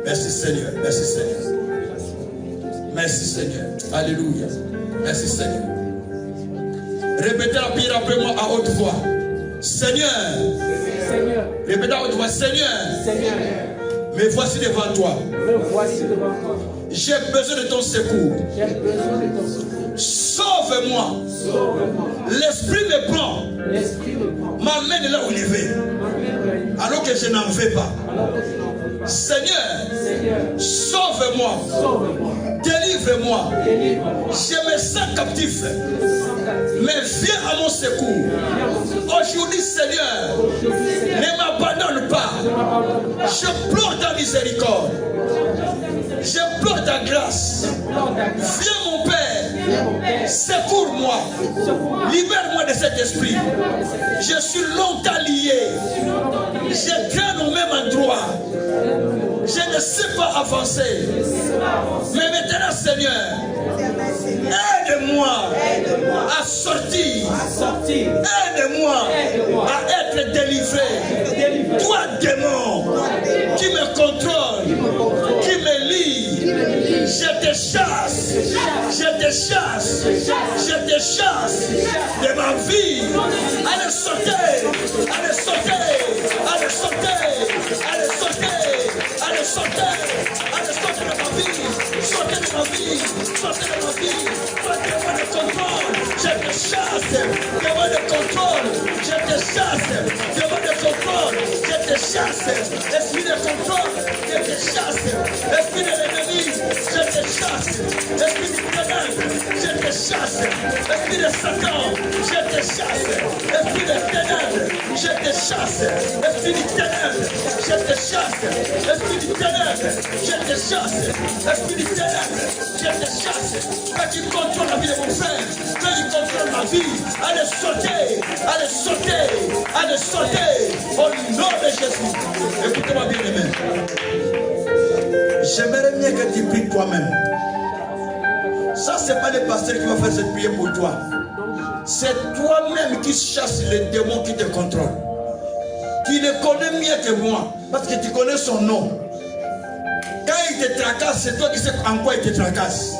Speaker 2: Merci Seigneur. Merci Seigneur. Merci Seigneur. Alléluia. Merci Seigneur. Répétez la prière après moi à haute voix. Seigneur. Seigneur. Répétez à haute voix. Seigneur. Seigneur. Me voici devant toi. Me voici devant toi. J'ai besoin de ton secours. J'ai besoin de ton secours. Sauve-moi. Sauve-moi. L'esprit me prend. L'esprit me prend. M'amène là où il veut. Alors que je n'en vais pas. Seigneur, sauve-moi. Sauve-moi. Délivre-moi. Je me sens captif. Mais viens à mon secours. Aujourd'hui, Seigneur, ne m'abandonne pas. Je pleure ta miséricorde. Je pleure ta grâce. Viens mon Père. Secours-moi. Libère-moi de cet esprit. Je suis longtemps lié. Je traîne au même endroit. Je ne sais pas avancer. Mais maintenant, Seigneur, aide-moi à sortir. Aide-moi à être délivré. Toi, démon, qui me contrôle, qui me lie, je te chasse. Je te chasse. Je te chasse de ma vie. Allez sauter. Allez sauter. Allez sauter. Allez sauter. Allez sauter. Allez sauter de ma vie. Sauter de ma vie. Sauter de ma vie. Donne-moi le contrôle. Je te chasse. Donne-moi le contrôle. Je te chasse. Donne-moi le contrôle. Je te chasse. Esprit de contrôle. Je te chasse. Esprit de l'ennemi. Je te chasse. Esprit du ténèbre. Je te chasse. Esprit de Satan. Je te chasse. Esprit de ténèbres. Je te chasse. Esprit du ténèbre. Je te chasse. Esprit du ténèbre. Je te chasse. Esprit du ténèbre. Je te chasse. Quand tu contrôles la vie de mon frère, quand tu contrôles ma vie, allez sauter. Allez sauter. Allez sauter. Au nom de Jésus. Écoutez-moi bien, aimé. J'aimerais bien que tu pries toi-même. ce n'est pas le pasteur qui va faire cette prière pour toi. C'est toi-même qui chasses les démons qui te contrôlent. Tu le connais mieux que moi, parce que tu connais son nom. Quand il te tracasse, c'est toi qui sais en quoi il te tracasse.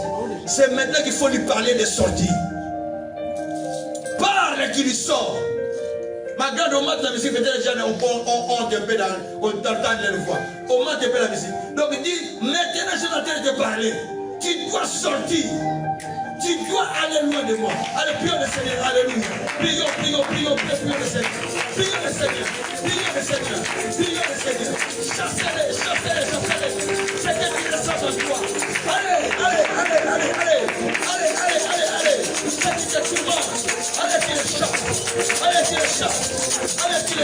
Speaker 2: C'est maintenant qu'il faut lui parler de sortie. Parle qu'il lui sort. Ma grande, on m'a dit la musique, peut-être on te paie on t'entend les voix. On m'a te paie la musique. Donc il dit, maintenant je suis en train de te parler. Tu dois sortir. Tu dois aller loin de moi. Allez, prions le Seigneur. Alléluia. Prions le Seigneur. Prions le Seigneur. Prions le Seigneur. Prions le Seigneur. Chassez-les. C'est que tu descends en toi. Allez. C'est qui te tourmente. Allez, tu les chasses. Allez, tu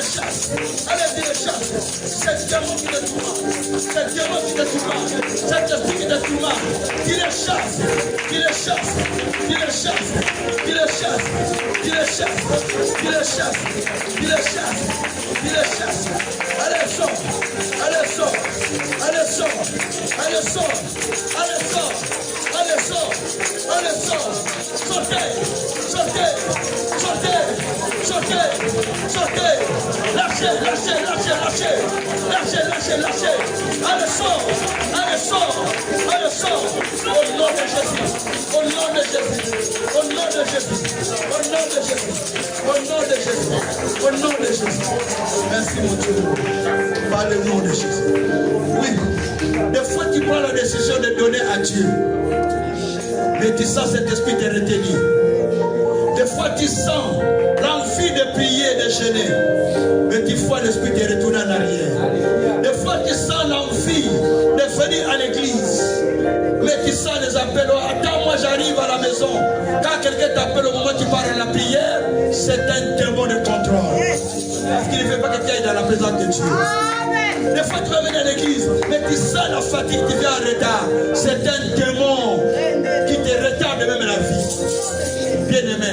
Speaker 2: les chasses. C'est diamant qui te tourmente. C'est diamant qui te tourmente. C'est esprit qui te tourmente. Tu les chasses. Allez, sors. Sortez. Lâchez. Allez, sors. Au nom de Jésus. Merci mon Dieu. Par le nom de Jésus. Oui. Des fois tu prends la décision de donner à Dieu. Mais tu sens cet esprit te retenir. Des fois tu sens l'envie de prier et de jeûner. Mais tu vois l'esprit te retourner en arrière. Des fois tu sens l'envie de venir à l'église. Mais tu sens les appels. Attends, moi j'arrive à la maison. Quand quelqu'un t'appelle au moment où tu parles de la prière, c'est un démon de contrôle. Parce qu'il ne veut pas que tu ailles dans la présence de Dieu. Des fois tu vas venir à l'église, mais tu sens la fatigue, tu viens en retard. C'est un démon qui te retarde même la vie. Bien-aimé,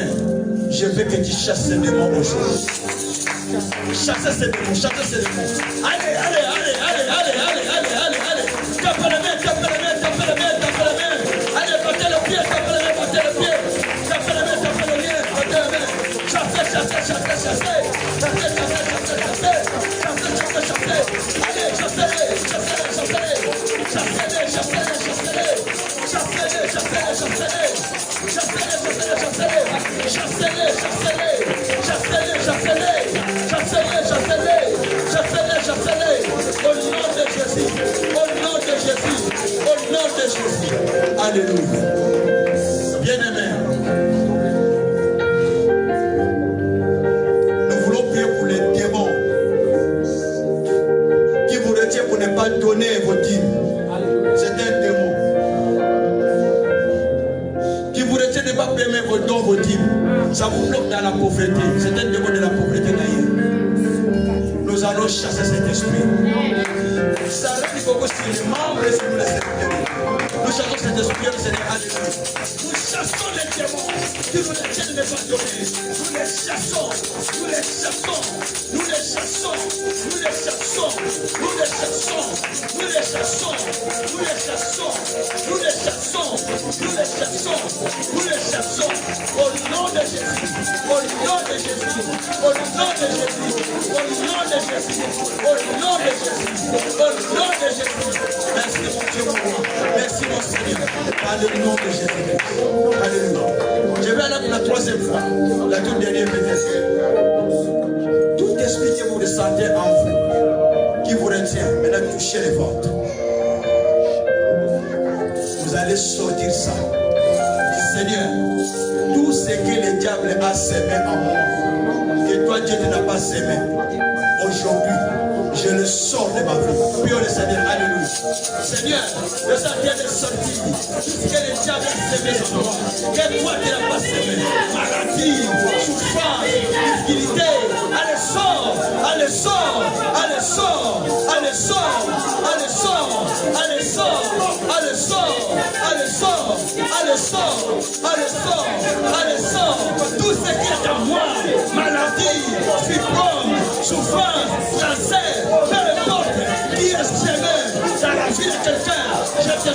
Speaker 2: je veux que tu chasses ces démons aujourd'hui. Chassez ces démons. Allez. Tape la main. Allez, battez le pied. Tape la main. Chassez. Allez, chassez-les. Au nom de Jésus. Alléluia. Bien-aimé, nous voulons prier pour les démons qui vous retiennent pour ne pas donner vos dîmes. C'est un démon qui vous retient de ne pas payer vos dons, vos dîmes. Ça vous bloque dans la pauvreté. C'est un démon de la pauvreté d'ailleurs. Nous allons chasser cet esprit. Ça reste beaucoup sur les membres et sur les serviteurs. Nous chassons cet esprit, Seigneur. Alléluia. Nous chassons les démons qui nous retiennent de ne pas donner. Nous les chassons. Au nom de Jésus. Merci mon Dieu, mon roi. Merci mon Seigneur. Par le nom de Jésus. Alléluia. Je vais aller pour la troisième fois. La toute dernière peut-être. Tout esprit que vous ressentez en vous, qui vous retient, maintenant touchez les vôtres. Vous allez sortir ça. Seigneur, tout ce que le diable a semé en moi, que toi Dieu ne l'a pas semé, aujourd'hui, je le sors de ma vie. Prions le Seigneur, alléluia. Seigneur, le Seigneur est sorti. Tout ce que le diable a semé en moi, que toi tu n'as pas semé, maladie, souffrance, difficulté, allez sors. Tout ce qui est en moi, maladie, fibrome, souffrance, cancer, peu importe qui est semé dans la vie de quelqu'un, je te